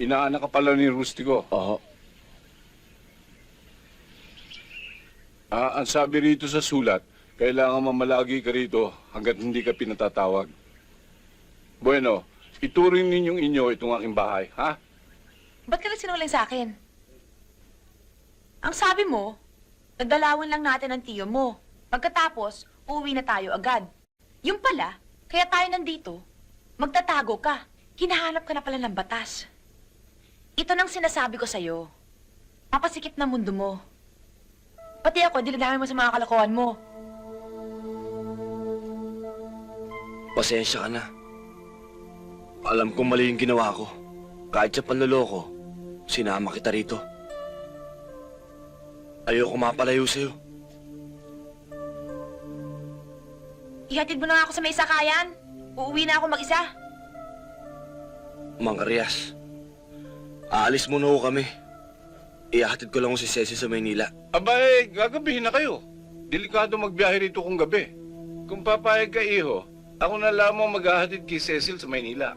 S8: Inaanak ka pala ni Rustico.
S3: Oo.
S8: Ang sabi rito sa sulat, kailangan mamalagi ka rito hanggat hindi ka pinatatawag. Bueno, ituring ninyong inyo itong aking bahay, ha?
S10: Ba't ka nagsinungaling sa akin? Ang sabi mo, nagdalawan lang natin ang tiyo mo. Pagkatapos, uuwi na tayo agad. Yung pala, kaya tayo nandito, magtatago ka. Hinahanap ka na pala ng batas. Ito nang sinasabi ko sa'yo. Mapasikip na mundo mo. Pati ako, dinadami mo sa mga kalokohan mo.
S3: Pasensya ka na. Alam kong mali yung ginawa ko. Kahit sa panloloko, sinama kita rito. Ayoko mapalayo sa'yo.
S10: Ihatid mo na nga ako sa may sakayan. Uuwi na ako mag-isa.
S3: Mang Karyas, aalis muna ho kami. Ihahatid ko lang si Ceci sa Maynila.
S8: Abay, gagabihin na kayo. Delikado magbiyahe rito kung gabi. Kung papayag ka, iho, ako na lamang maghahatid kay Cecil sa Maynila.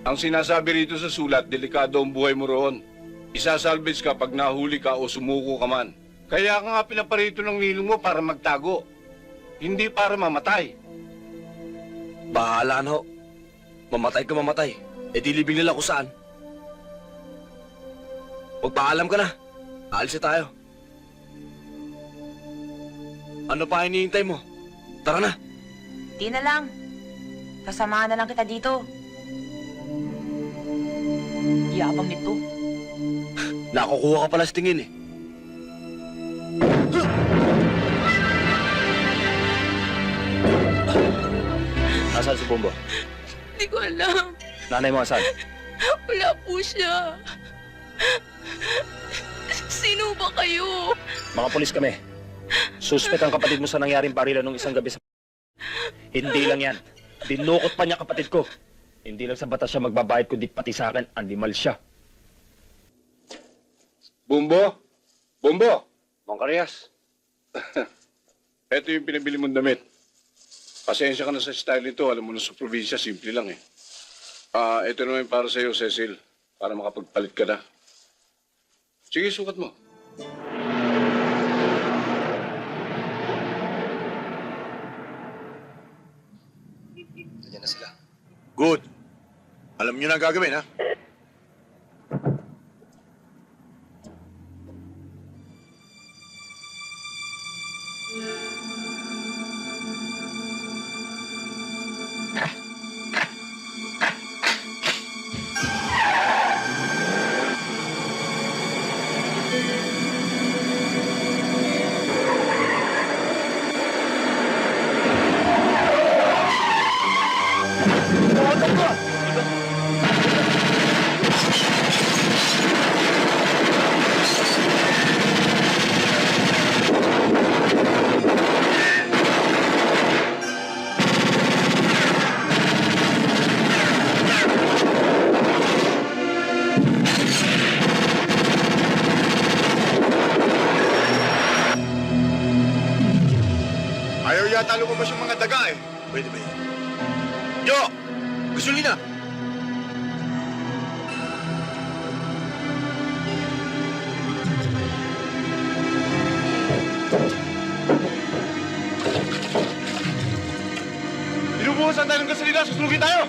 S8: Ang sinasabi rito sa sulat, delikado ang buhay mo roon. Isasalvage ka pag nahuli ka o sumuko ka man. Kaya ka nga pinaparito ng ninong mo para magtago. Hindi para mamatay.
S3: Bahala na ho. Mamatay ka mamatay. E di libing nila kung saan. Magpaalam ka na. Aalis na tayo. Ano pa hinihintay mo? Tara na.
S10: Di na lang. Sasamahan na lang kita dito. Yabang nito.
S3: Nakukuha ka pala sa tingin eh. Nasaan si Bumbo?
S7: Hindi ko alam.
S9: Nanay mo, asan?
S7: Wala po siya. Sino ba kayo?
S9: Mga polis kami. Suspect ang kapatid mo sa nangyaring barilan nung isang gabi sa... Hindi lang yan. Dinukot pa niya kapatid ko. Hindi lang sa batas siya magbabayad kundi pati sa akin, animal siya.
S8: Bumbo? Bumbo?
S3: Mang Karyas.
S8: Ito yung pinabili mong damit. Pasensya ka na sa style nito. Alam mo na sa probinsya, simple lang eh. Ito naman para sa'yo, Cecil. Para makapagpalit ka na. Sige, sukat mo. Good. Alam niyo na ang gagawin, ha? Ayaw yata lumabas yung mga daga eh. Pwede ba yun? Yo! Gasolina! Binubuhusan tayo ng gasolina, susunugin tayo!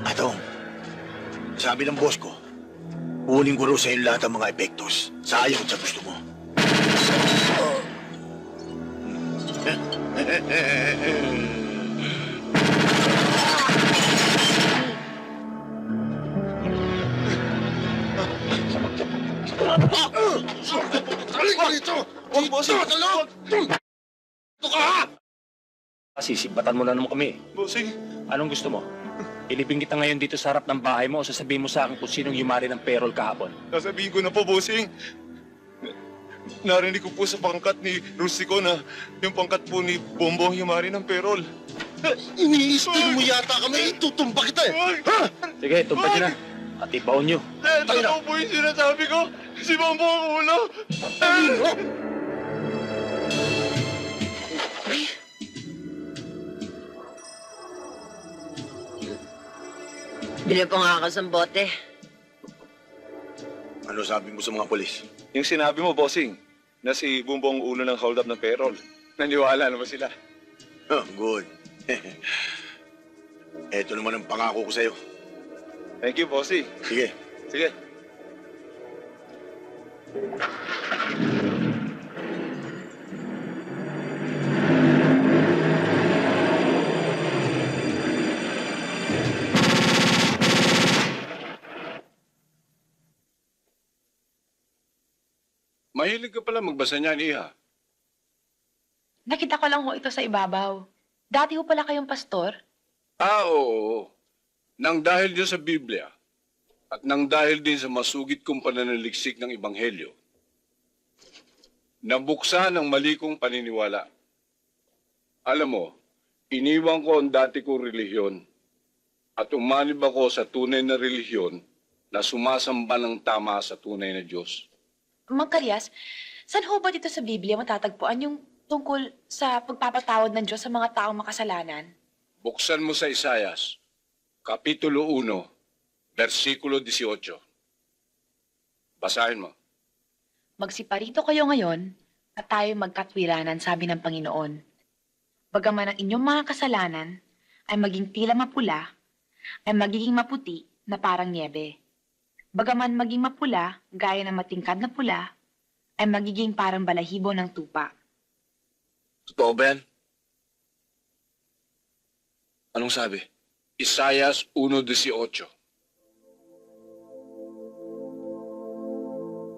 S8: Atong, sabi ng boss ko, kunin ko rin sa iyo lahat ng mga epektos sa ayaw at sa gusto mo.
S9: Sisibatan mo na naman kami.
S8: Bossing,
S9: Anong gusto mo? Ilibing kita ngayon dito sa harap ng bahay mo o sasabihin mo sa akin kung sinong yumari ng payroll kahapon?
S8: sasabihin ko na po, bossing. Narinig ko po sa pangkat ni Rustico na yung pangkat po ni Bombo Himari ng perol. Iniistig mo yata kami, itutumba kita eh. Ha?
S9: Sige, tumpad nyo na. At ibaon nyo.
S8: Totoo po yung sinasabi ko. Si Bombo ang ulo.
S2: Bili po nga ako sa bote.
S8: Ano sabi mo sa mga polis?
S5: Yung sinabi mo, bossing, na si Bumbo ang ulo ng hold-up ng payroll. Naniwala naman sila.
S8: Oh, good. Eto naman ang pangako ko sa'yo.
S5: Thank you, bossing.
S8: Sige.
S5: Sige. Mahilig ka pala magbasa niyan, Iha.
S10: Nakita ko lang ho ito sa ibabaw. Dati ho pala kayong pastor?
S5: Oo. Nang dahil din sa Biblia at nang dahil din sa masugid kong pananaliksik ng Ebanghelyo, nabuksan ang mali kong paniniwala. Alam mo, iniwan ko ang dati kong relihiyon at umanib ako sa tunay na relihiyon na sumasamba ng tama sa tunay na Diyos.
S10: Mang Karyas, saan ho ba dito sa Biblia matatagpuan yung tungkol sa pagpapatawad ng Diyos sa mga taong makasalanan?
S5: Buksan mo sa Isayas, Kapitulo 1, versikulo 18. Basahin mo.
S10: Magsiparito kayo ngayon at tayo magkatwiranan, sabi ng Panginoon. Bagaman ang inyong mga kasalanan ay maging tila mapula, ay magiging maputi na parang niebe. Bagaman maging mapula, gaya ng matingkad na pula, ay magiging parang balahibo ng tupa.
S3: Totoo ba yan? Anong sabi?
S8: Isayas 1:18.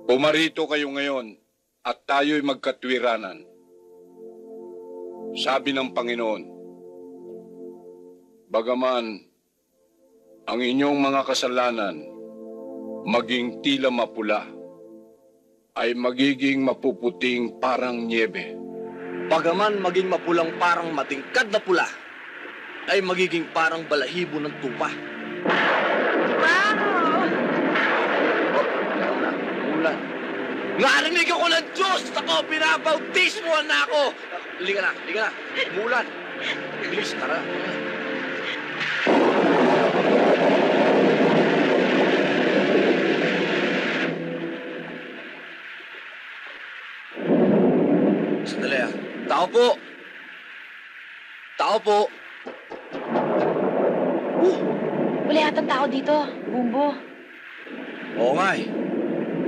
S8: Pumarito kayo ngayon at tayo'y magkatwiranan. Sabi ng Panginoon, bagaman ang inyong mga kasalanan maging tila mapula, ay magiging mapuputing parang niebe.
S3: Bagaman maging mapulang parang matingkad na pula, ay magiging parang balahibo ng tupa. Ulan. Narinig ako ng Diyos! Ako, pinabautismoan na ako! Liga na. Mulan. Bilis, tara. Sandali ah. Tao po!
S10: Wala yatang tao dito, Bumbo.
S3: Oo nga eh.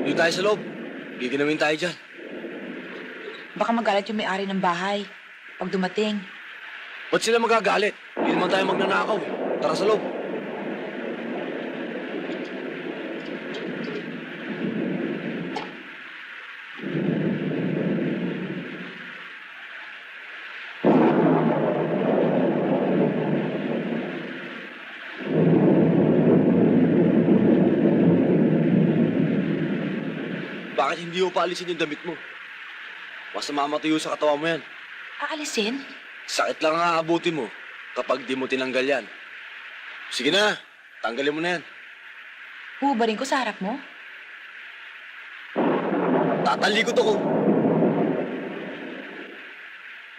S3: Dito tayo sa loob. Giginawin tayo dyan.
S10: Baka magalit yung may-ari ng bahay pag dumating.
S3: Ba't sila magagalit? Hindi naman tayo magnanakaw eh. Tara sa loob. Bakit hindi mo paalisin yung damit mo? Basta mamatayo sa katawan mo yan.
S10: Aalisin?
S3: Sakit lang ang aabutin mo kapag di mo tinanggal yan. Sige na, tanggalin mo na yan.
S10: Hubarin ko sa harap mo?
S3: Tatalikod ako.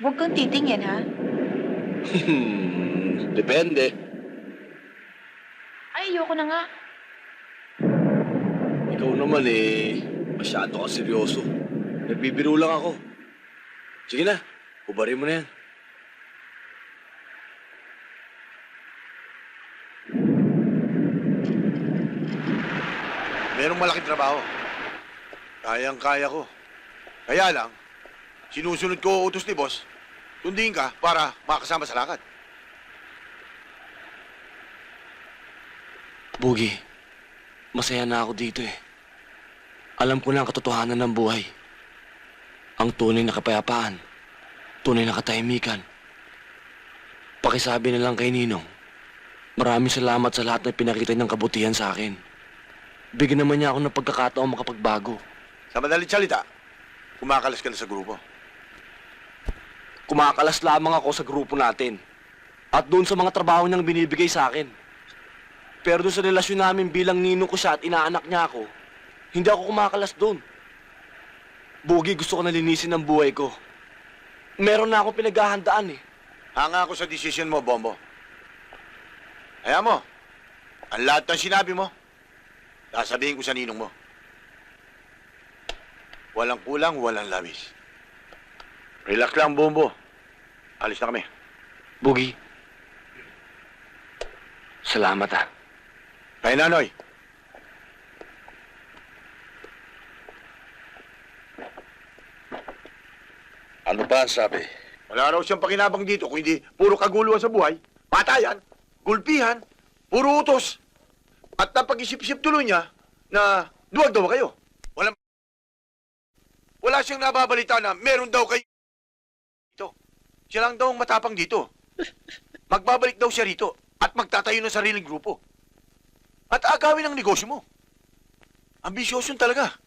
S10: Huwag kang titingin, ha?
S3: Depende.
S10: Ay, ayoko na nga.
S3: Ikaw naman eh, masyado ka seryoso. Nagbibiro lang ako. Sige na, hubarin mo na yan.
S8: Merong malaking trabaho. Kayang-kaya ko. Kaya lang, sinusunod ko utos ni boss, sundin ka para makasama sa lakad.
S3: Bugi, masaya na ako dito eh. Alam ko na ang katotohanan ng buhay. Ang tunay na kapayapaan, tunay na katahimikan. Pakisabi na lang kay Ninong, maraming salamat sa lahat na pinakita niyang kabutihan sa akin. Bigyan naman niya ako ng pagkakataong makapagbago.
S8: Sa madaling salita, kumakalas ka na sa grupo.
S3: Kumakalas lamang ako sa grupo natin. At doon sa mga trabaho niyang binibigay sa akin. Pero doon sa relasyon namin bilang ninong ko siya at inaanak niya ako, hindi ako kumakalas doon. Bugi, gusto ko na linisin ang buhay ko. Meron na akong pinaghahandaan eh.
S8: Hanga ako sa desisyon mo, Bombo. Kaya mo, ang lahat ng sinabi mo, sasabihin ko sa ninong mo. Walang kulang, walang labis. Relax lang, Bombo. Alis na kami.
S3: Bugi, salamat ah.
S8: Kay Nanoy.
S5: Ano ba ang sabi?
S8: Wala raw siyang pakinabang dito kung hindi puro kaguluhan sa buhay, patayan, gulpihan, puro utos. At napag-isip-isip tuloy niya na duwag daw kayo. Wala siyang nababalita na meron daw kayo dito. Siya lang daw ang matapang dito. Magbabalik daw siya rito at magtatayo ng sariling grupo. At agawin ang negosyo mo. Ambisyoso talaga.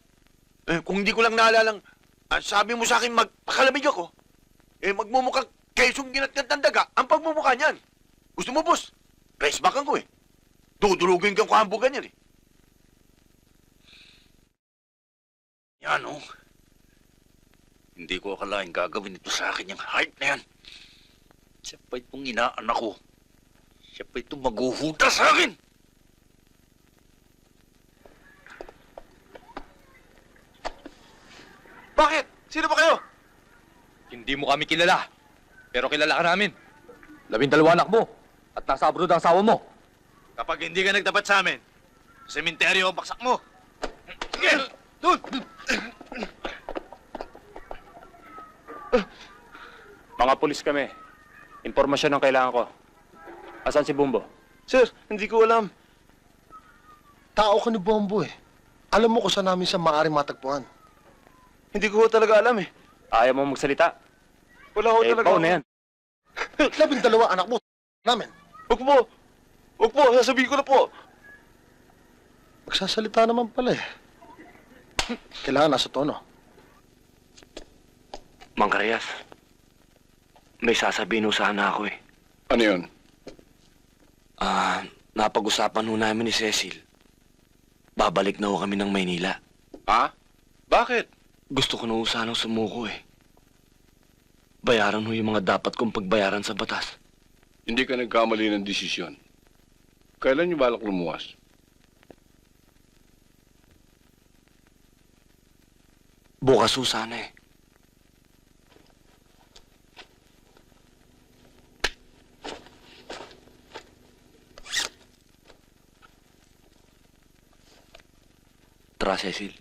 S8: Kung hindi ko lang naalalang, sabi mo sa akin magpakalamig ako, magmumukhang kesong ginatgat ng daga ang pagmumukha niyan. Gusto mo, boss? Pressbackan ko eh. Dudulugin kang kahambugan yan eh.
S5: Yan oh. Hindi ko akalain gagawin ito sa akin yung hype na yan. Siya pa itong inaanak ko. Siya pa itong maghuhuda sa akin.
S8: Bakit? Sino ba kayo?
S4: Hindi mo kami kilala. Pero kilala ka namin. 12 anak mo. At nasa abroad ang asawa mo.
S5: Kapag hindi ka nagtapat sa amin, sa sementeryo ang baksak mo. Sige! Doon!
S9: Mga pulis kami. Impormasyon ang kailangan ko. Asan si Bumbo?
S8: Sir, hindi ko alam. Tao ka ni Bombo eh. Alam mo kung saan namin siya maaaring matagpuan. Hindi ko talaga alam eh.
S9: Ayaw mo magsalita?
S8: Wala ko talaga.
S9: Pao na yan.
S8: 12 anak mo, namin.
S4: Huwag po! Huwag po! Sasabihin ko na po!
S8: Magsasalita naman pala eh. Kailangan nasa tono.
S3: Mang Karyas, may sasabihin ho sana ako eh.
S5: Ano yun?
S3: Napag-usapan ho namin ni Cecil. Babalik na ho kami ng Maynila.
S5: Ha? Bakit?
S3: Gusto ko na ho sanang sumuko eh. Bayaran ho yung mga dapat kong pagbayaran sa batas.
S5: Hindi ka nagkamali ng desisyon. Kailan niyo balak lumuwas?
S3: Bukas ho sana eh. Tara, Cecil.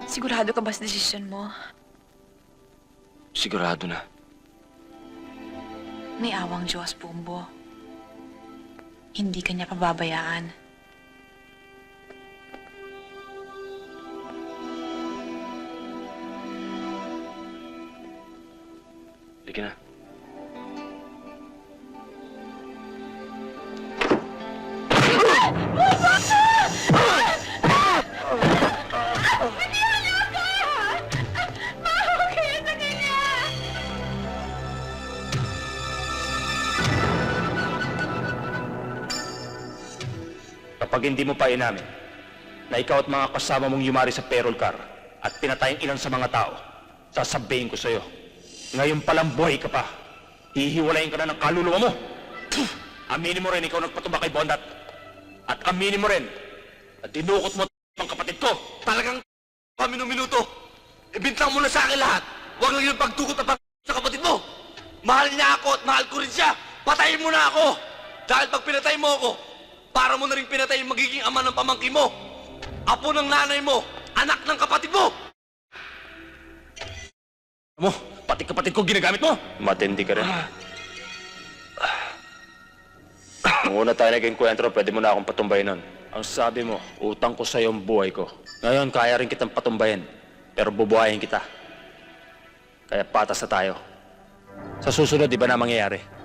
S10: Sigurado ka ba sa desisyon mo?
S3: Sigurado na.
S10: May awang Diyos, Bumbo. Hindi ka niya pababayaan.
S3: Sige na.
S9: Kapag hindi mo pa inamin na ikaw at mga kasama mong yumari sa payroll car at pinatay ang ilan sa mga tao, sasabihin ko sa'yo, ngayon palang buhay ka pa. Hihiwalayin ka na ng kaluluwa mo. Aminin mo rin ikaw nagpatubak kay Bondat. At aminin mo rin na dinukot mo ang kapatid ko.
S4: Talagang minuto. Ibintang mo na sa akin lahat. Huwag lang yung pagtukot na sa kapatid mo. Mahal niya ako at mahal ko rin siya. Patayin mo na ako. Dahil pag pinatay mo ako, para mo na rin pinatay yung magiging ama ng pamangkin mo. Apo ng nanay mo. Anak ng kapatid mo.
S9: Mo, pati kapatid ko ginagamit mo. Matindi ka rin. Nung una tayo nag-enkwentro, pwede mo na akong patumbayin nun. Ang sabi mo, utang ko sa'yo ang buhay ko. Ngayon, kaya rin kitang patumbayin. Pero bubuhayin kita. Kaya patas na tayo. Sa susunod, di ba na mangyayari?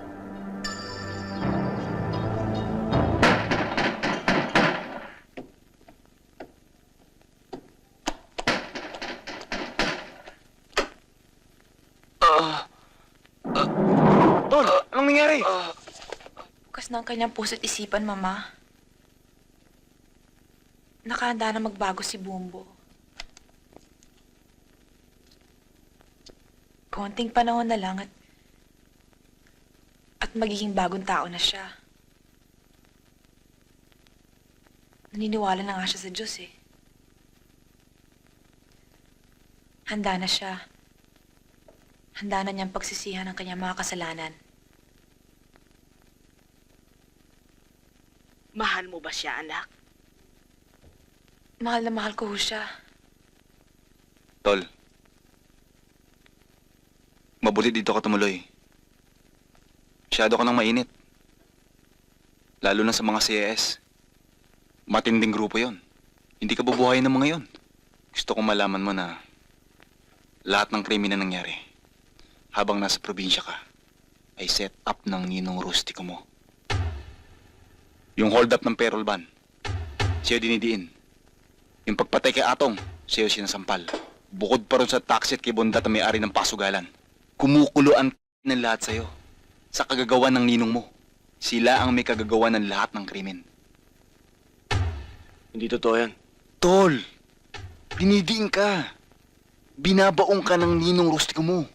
S4: Tol, anong nangyari?
S10: Bukas ng kanyang puso't isipan, Mama. Nakahanda na magbago si Bumbo. Konting panahon na lang at magiging bagong tao na siya. Naniniwala na nga siya sa Diyos eh. Handa na siya. Handa na niyang pagsisihan ang kanyang mga kasalanan.
S2: Mahal mo ba siya, anak?
S10: Mahal na mahal ko ho siya.
S1: Tol, mabuti dito ka tumuloy. Masyado ka nang mainit. Lalo na sa mga CAS. Matinding grupo yon. Hindi ka bubuhayin ng mga yon. Gusto kong malaman mo na lahat ng krimen na nangyari habang nasa probinsya ka ay set up ng ninong rustiko mo. Yung hold up ng payroll ban, siya dinidiin. Yung pagpatay kay Atong, siya sinasampal. Bukod pa rin sa taxi at kay Bondat na may-ari ng pasugalan. Kumukuloan ng lahat sa'yo sa kagagawa ng ninong mo. Sila ang may kagagawa ng lahat ng krimen.
S3: Hindi totoo yan.
S1: Tol, dinidiin ka. Binabaong ka ng ninong rustiko mo.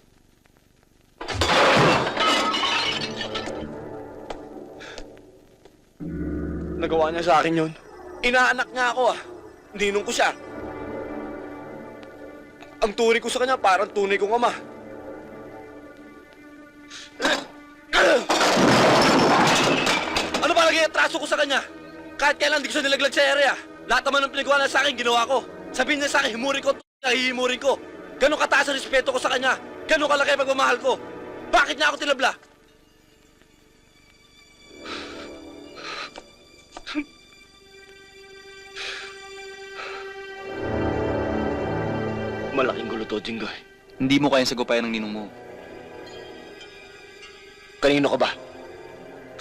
S4: Nagawa niya sa akin yun. Inaanak nga ako ah. Ninong ko siya. Ang tunay ko sa kanya parang tunay kong ama. Ano ba naging atraso ko sa kanya? Kahit kailan di ko siya nilaglag sa area. Lahat naman ng pinagawa niya sa akin, ginawa ko. Sabihin niya sa akin, himurin ko, hihimurin ko. Ganon kataas ang respeto ko sa kanya. Ganun kalaki ang pagmamahal ko. Bakit niya ako tinabla? Malaking gulo to, Jinggoy.
S1: Hindi mo kayang sagupayan ng ninong mo.
S4: Kanino ka ba?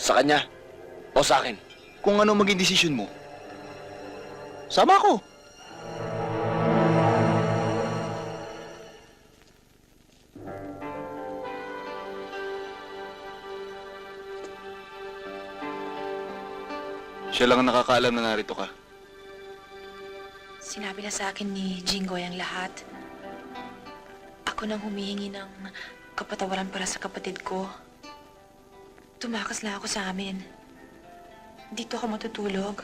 S4: Sa kanya? O sa akin?
S1: Kung ano maging desisyon mo, sama ko. Siya lang ang nakakaalam na narito ka.
S10: Sinabi na sa akin ni Jinggoy ang lahat. Ako nang humihingi ng kapatawaran para sa kapatid ko. Tumakas lang ako sa amin. Dito ako matutulog.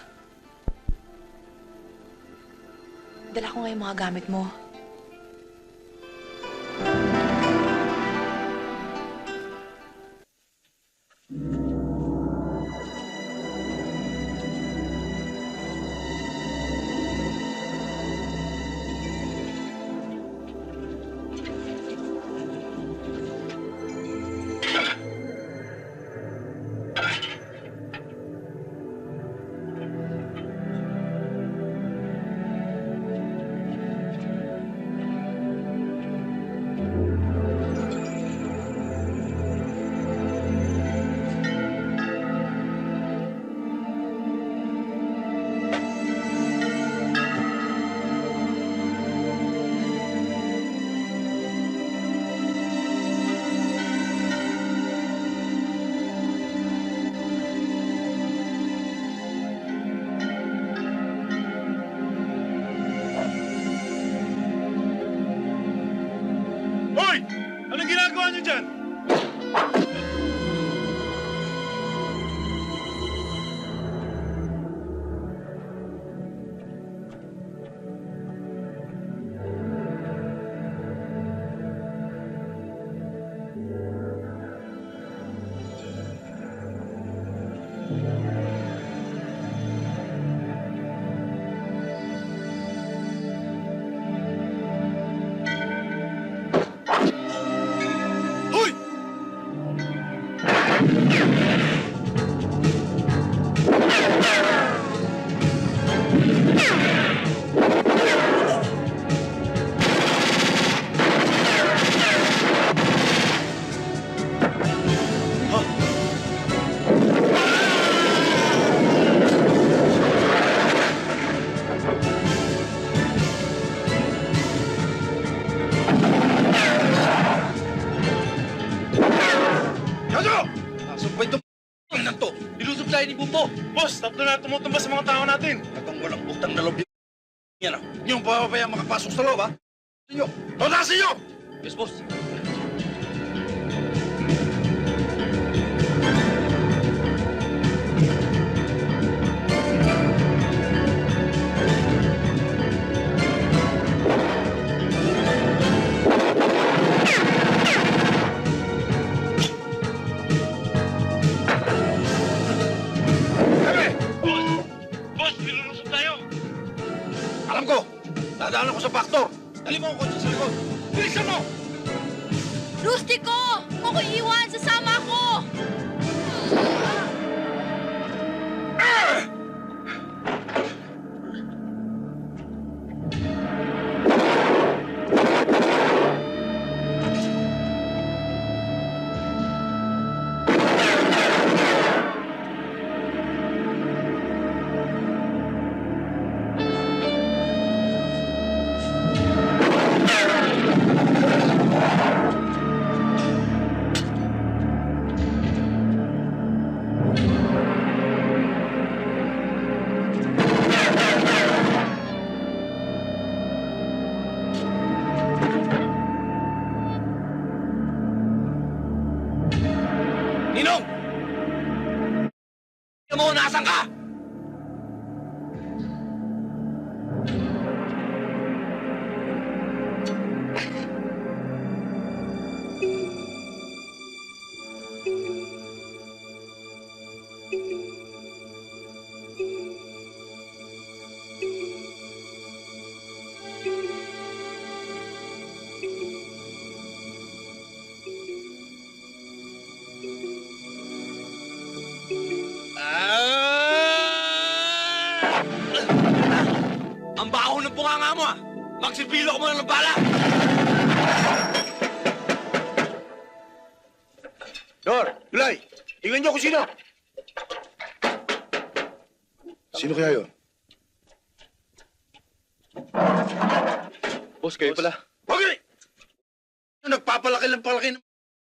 S10: Dala ko nga yung mga gamit mo.
S8: Hoy! Anong ginagawa niyo dyan? Hoy! Yago! Nasumpay itong na to. Nilusob tayo ni Bumbo. Boss, tatlo na tumutumba sa mga tao natin. Atong walang utang na loob yan. Hindi yung papabayang makapasok sa loob, ha? Sinyo! Tawtasin nyo! Yes, boss. Kami! Boss! Boss, nilulusog tayo! Alam ko! Dadaan ako sa factor! Dali mo ang kotse sa likod! Bilisan mo!
S7: Rustico! Huwag ko iwan! Sasama ko!
S4: Ninong! Tingnan mo, nasan ka? bunganga mo ah! Magsipilo ko muna ng bala!
S8: Dor, Gulay, tingnan niyo kung sino. Sino kaya yun?
S3: Boss, kayo pala.
S8: Okay! Nagpapalaki lang palaki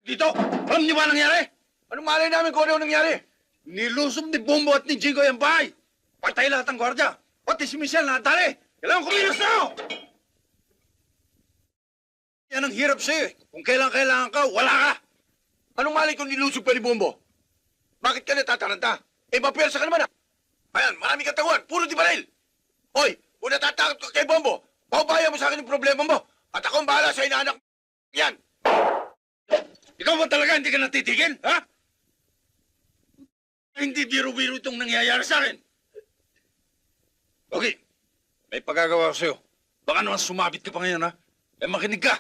S8: dito. Alam niyo ba nangyari? Anong malay namin kung ano nangyari? Nilusob ni Bombo at ni Jingo yung bahay. Patay lahat ang gwardya. Pati si Michelle nakatali. Kailangan kumilos na ako. Yan ang hirap sa'yo eh. Kung kailangan ka, wala ka. Anong malay kung nilusob pa ni Bombo? Bakit ka natataranta? Eh, mapwersa ka naman ah. Ayan, marami katawan. Puro di baril. Hoy, kung natatakot ka kay Bombo, paubaya mo sa akin yung problema mo. At ako ang bahala sa inaanak yan. Ikaw ba talaga hindi ka natitigil, ha? Hindi biro-biro itong nangyayari sa akin. Okay, may pagagawa ko sa'yo. Baka naman sumabit ka pa ngayon, ha? Eh, makinig ka.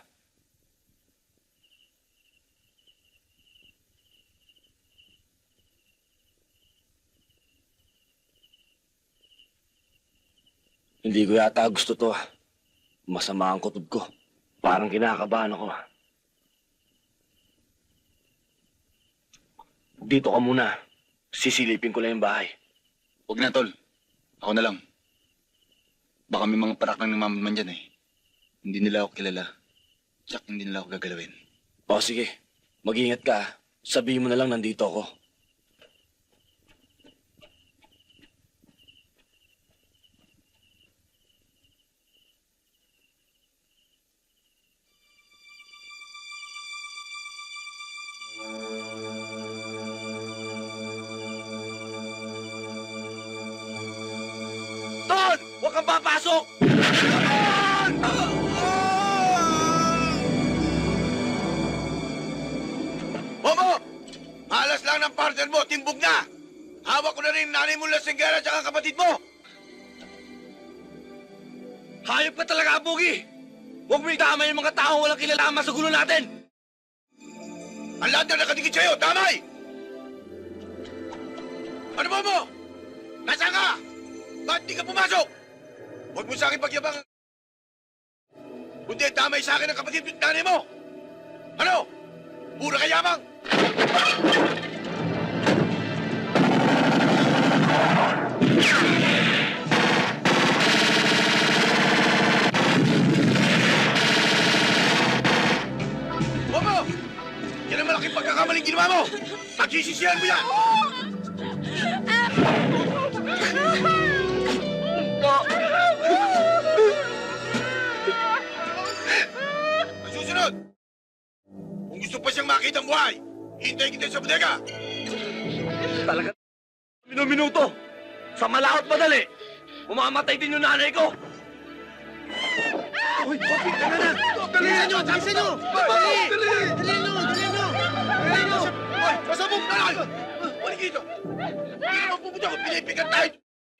S3: Hindi ko yata gusto to. Masama ang kutob ko. Parang kinakabahan ako. Dito ka muna. Sisilipin ko lang yung bahay.
S1: Huwag na, tol. Ako na lang. Baka may mga parak ng namaman dyan eh. Hindi nila ako kilala. Tsak, hindi nila ako gagalawin.
S3: O sige, mag-ingat ka. Sabihin mo na lang nandito ako.
S4: Ton! Huwag kang papasok!
S8: Bobo! Malas lang ng partner mo, timbog na! Hawak ko na rin nanay mo lasinggera at saka kapatid mo!
S4: Hayop ka talaga, Bugi! Huwag mo itama yung mga taong walang kilalaman sa gulo natin!
S8: Ang lahat na nakadikit sa'yo, damay! Ano mo? Nasaan ka? Ba't di ka pumasok? Huwag mo sa akin pagyabang. Kundi damay sa akin ang kapatid at nanay mo! Ano? Pura kayamang! Bobo! Yan ang malaking pagkakamaling ginawa mo! Pagsisisihan mo yan! Ang susunod! Kung gusto pa siyang makita ang buhay, hintayin kita sa bodega!
S4: Talaga minuto. Sa malakot madali, umamatay din yung nanay ko.
S8: Uy, Bobby, tama na! Dalihan nyo! Dalihan nyo! Dalihan nyo! Uy, pasabog na lang! Balik dito! Hindi naman pupunta ko, pinipigat tayo!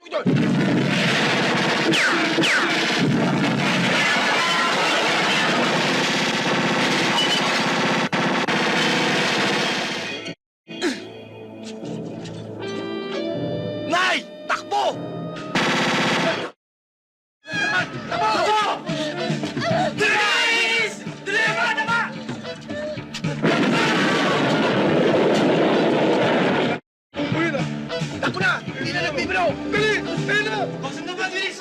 S8: Ito!
S4: Nay! Takbo! Takbo! Bilis! Deliver na ba?
S8: Takbo na! Hindi na nagbibiro! Dali! Dali na!
S4: Baksan na ba, bilis?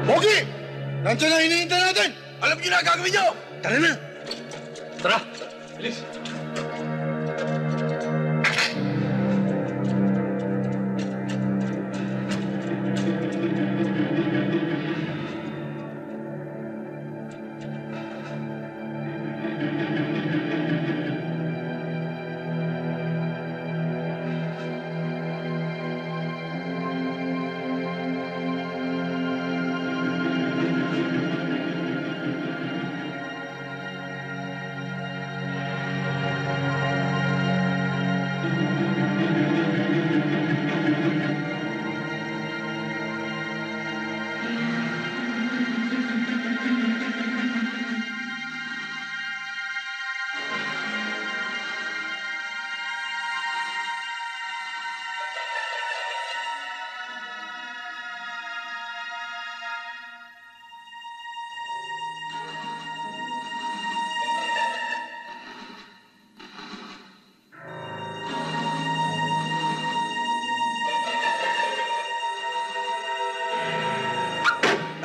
S8: Pogi! Nandiyan na hinihintay natin! Alam niyo na gagawin niyo! Tara na!
S4: Tara! Bilis!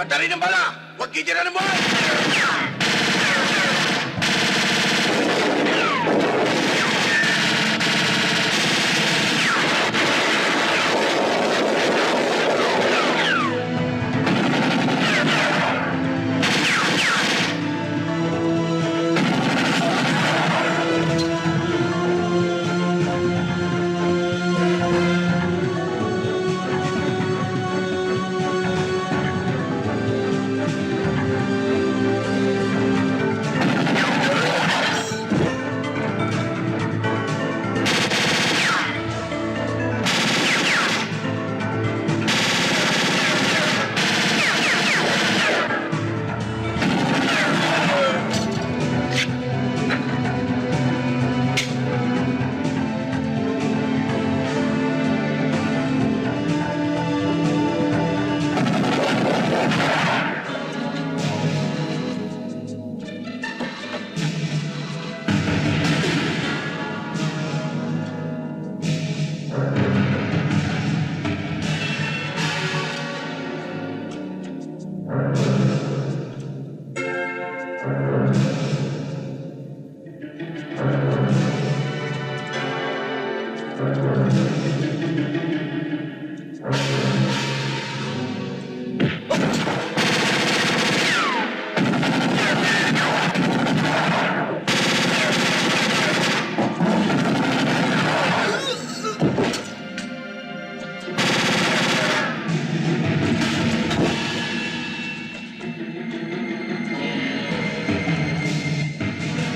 S8: Kadali ng bala! Huwag kitira ng buhay!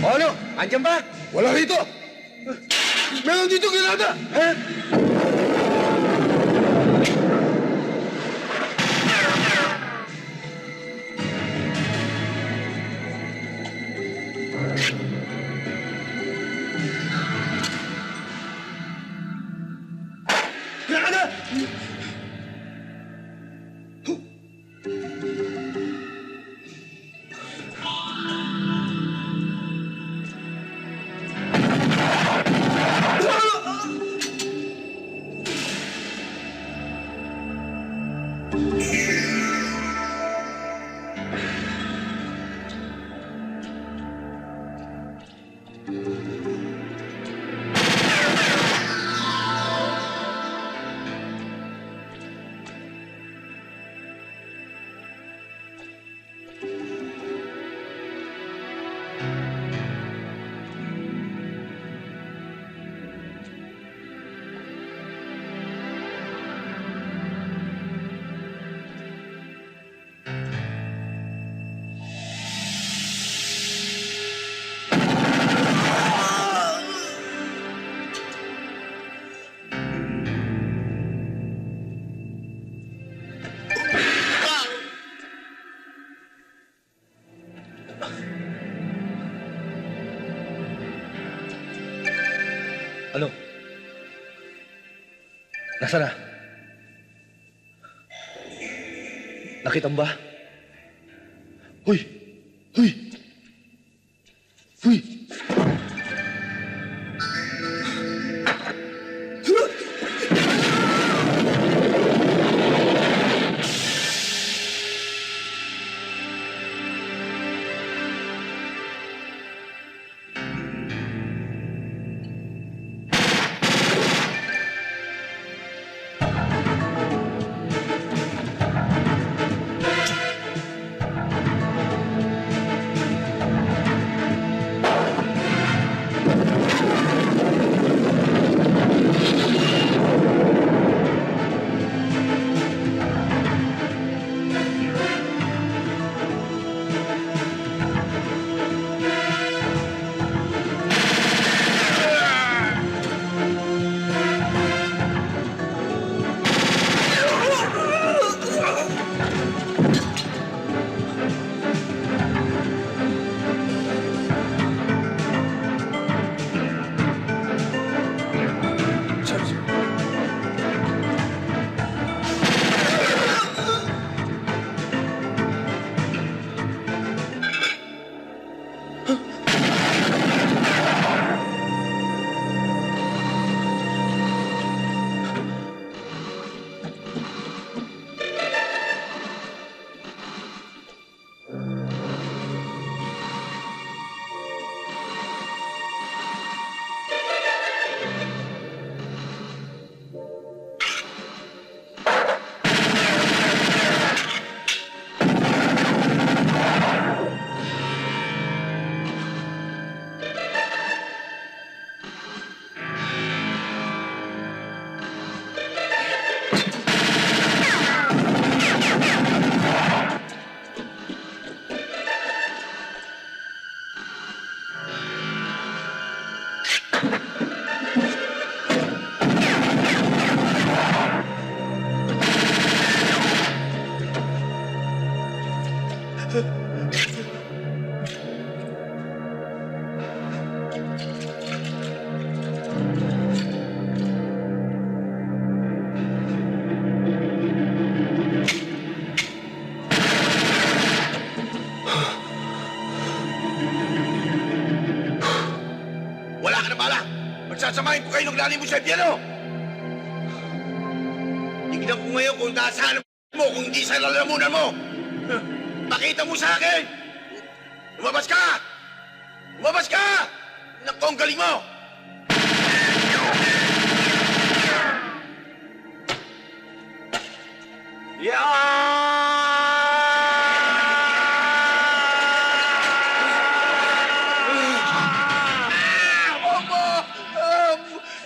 S3: Ano? Andiyan ba?
S8: Wala rito! Meron dito granada! Granada!
S3: Ano? Nasaan na? Nakita mo ba? Huy! Huy! Huy!
S8: Patayin ko kayo naglalim mo sa piano! Tignan ko ngayon kung nasaan mo, kung hindi sa lalamunan mo! Pakita mo sa akin! Lumabas ka! Lumabas ka! Naku, ang galing mo!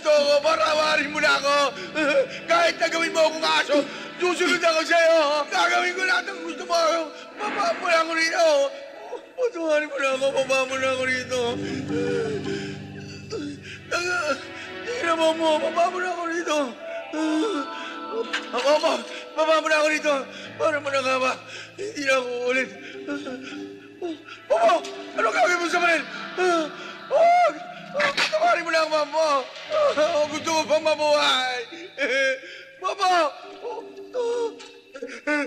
S8: Toko, parawarin mo na ako! Kahit na gawin mo akong aso, susunod ako sa'yo! Gagawin ko lahat ng gusto mo! Baba mo na ako rito! Patuwarin mo na ako, baba mo na ako rito! Tingnan mo, baba mo na ako rito! Baba mo na ako rito! Para mo na nga ba? Hindi na ako ulit! Baba! Ano gagawin mo sa akin? Huwag! Patawarin mo na ang mama! Gusto ko pang mabuhay! Baba!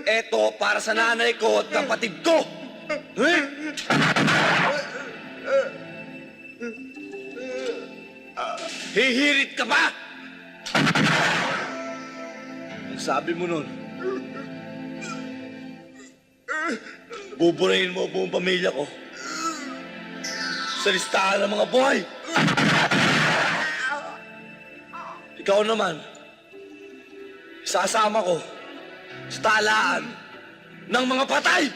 S3: Eto para sa nanay ko at kapatid ko! Hihirit ka ba? Ang sabi mo nun, buburahin mo buong pamilya ko sa listahan ng mga buhay. Ikaw naman, sasama ko sa talaan ng mga patay.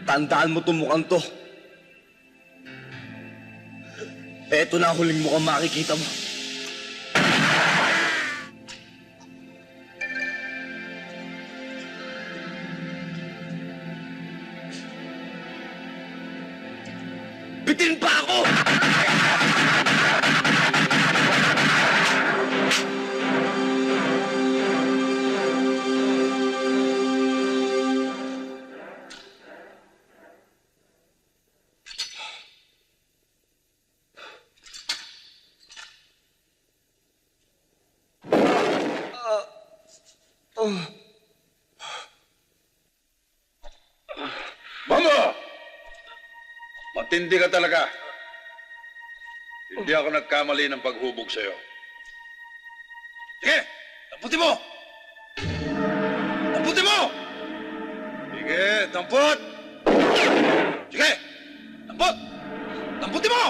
S3: Tandaan mo itong mukhang to. Eto na ang huling mukhang makikita mo. Bitin pa ako!
S5: Bongo! Matindi ka talaga. Hindi ako nagkamali ng paghubog sa'yo.
S8: Sige! Tamputin mo! Tamputin mo!
S5: Sige, tampot!
S8: Sige! Tamput! Tamputin mo!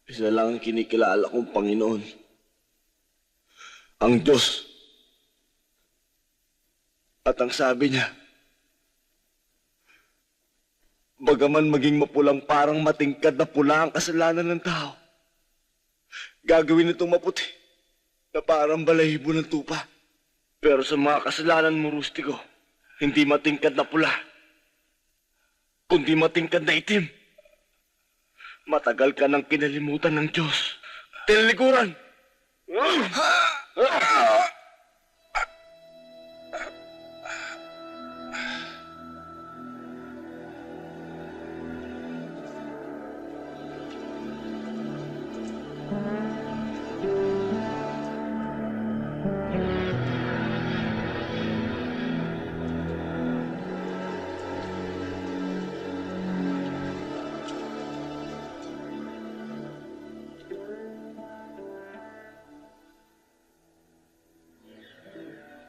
S3: Isa lang ang kinikilala kong Panginoon. Ang Diyos. At ang sabi niya, bagaman maging mapulang parang matingkad na pula ang kasalanan ng tao, gagawin itong maputi na parang balahibo ng tupa. Pero sa mga kasalanan mo, Rustiko, hindi matingkad na pula, kundi matingkad na itim. Matagal ka nang kinalimutan ng Diyos. Tinalikuran!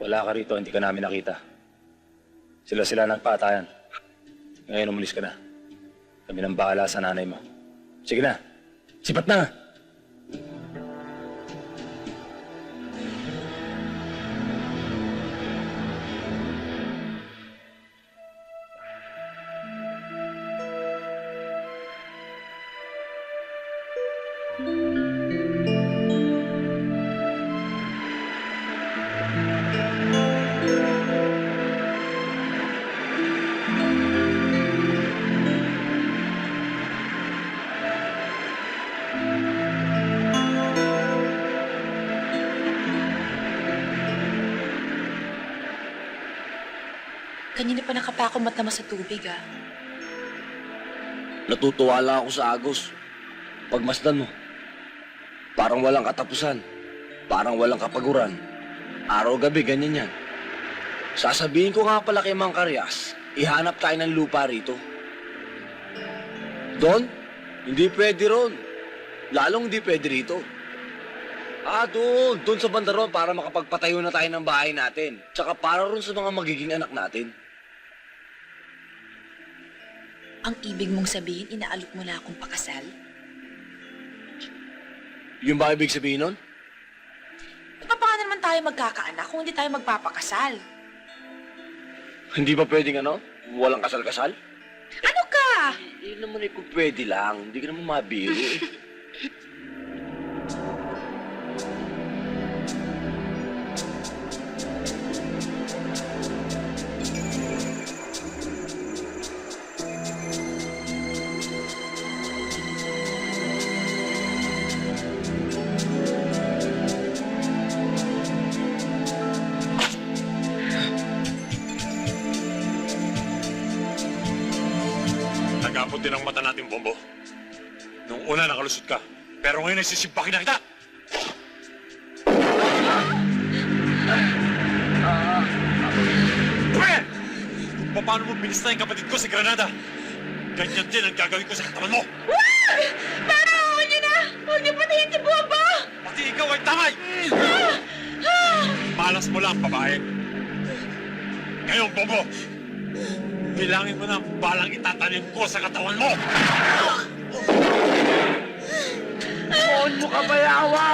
S9: Wala ka rito, hindi ka namin nakita. Sila nagpatayan. Ngayon umalis ka na. Kami nang bahala sa nanay mo. Sige na, sipat na!
S10: Kanina pa nakapakumat naman sa tubig, ah.
S3: Natutuwa lang ako sa Agos. Pagmasdan mo. Parang walang katapusan. Parang walang kapaguran. Araw-gabi, ganyan yan. Sasabihin ko nga pala kay Mang Karyas, ihanap tayo ng lupa rito. Doon? Hindi pwede ron. Lalong hindi pwede rito. Doon. Doon sa banda ron para makapagpatayo na tayo ng bahay natin. Tsaka para ron sa mga magiging anak natin.
S10: Ang ibig mong sabihin, inaalok mo na akong pakasal?
S3: Yung ba ibig sabihin nun?
S10: Paano naman tayo magkakaanak kung hindi tayo magpapakasal?
S3: Hindi ba pwedeng ano? Walang kasal-kasal?
S10: Ano ka?
S3: Yun naman kung pwede lang. Hindi ka naman mabiro eh.
S9: Nagapot din ang mata natin, Bombo. Nung una nakalusot ka, pero ngayon ay sisimpakin na kita! Pre! Kung paano mo binista yung kapatid ko sa Granada, ganyan din ang gagawin ko sa katawan mo!
S10: Para, huwag niyo na! Huwag niyo patayin si Bobo!
S9: Pati ikaw ay tamay! Malas mo lang, babae. Ngayon, Bombo, bilangin mo na ang balang itatanim ko sa katawan mo!
S3: Monyo ka bayawa!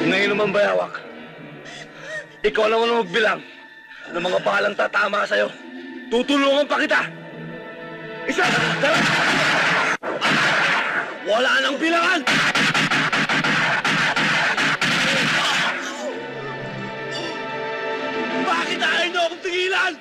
S3: Ngayon naman, bayawak. Ikaw naman ang magbilang ng mga balang tatama sa'yo. Tutulungan pa kita! Isa! Dalawa! Wala nang bilangan! Bakit ayaw niyo akong tigilan?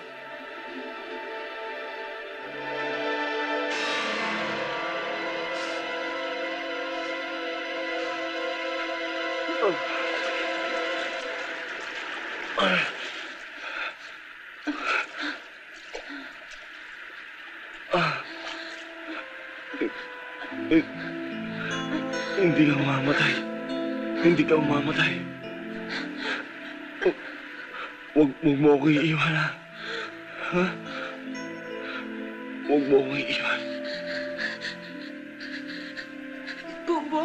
S3: Hindi ka mamamatay. Hindi ka mamamatay. Huwag mo ako iiwan, ha? Ha? Huwag mo ako iiwan.
S10: Bobo,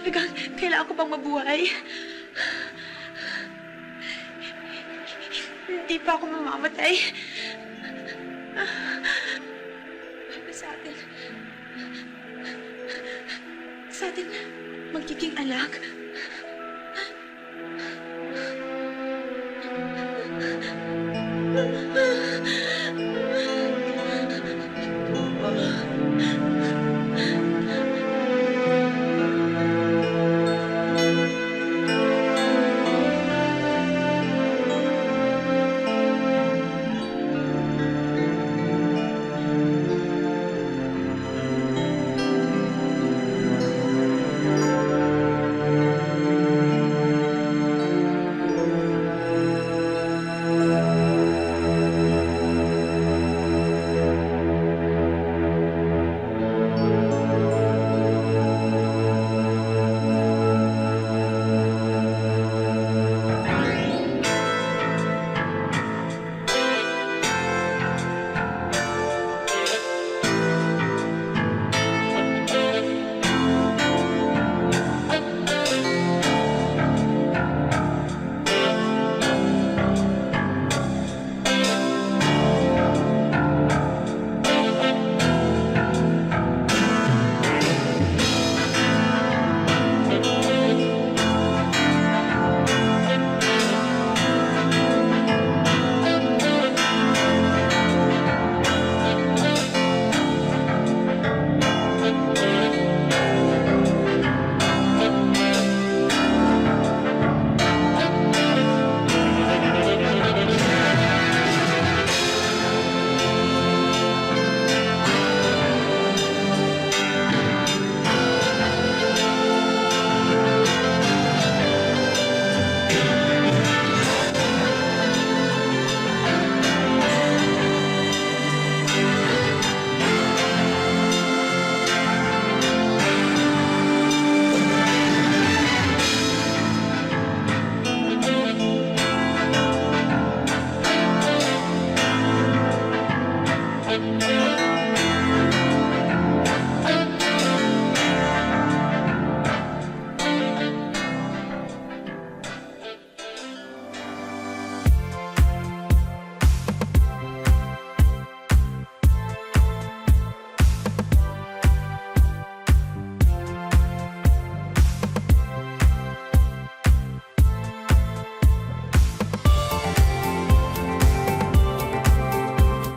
S10: talagang kailangan ko pang mabuhay. Hindi pa ako mamamatay. Sa atin, magiging anak.
S8: Ano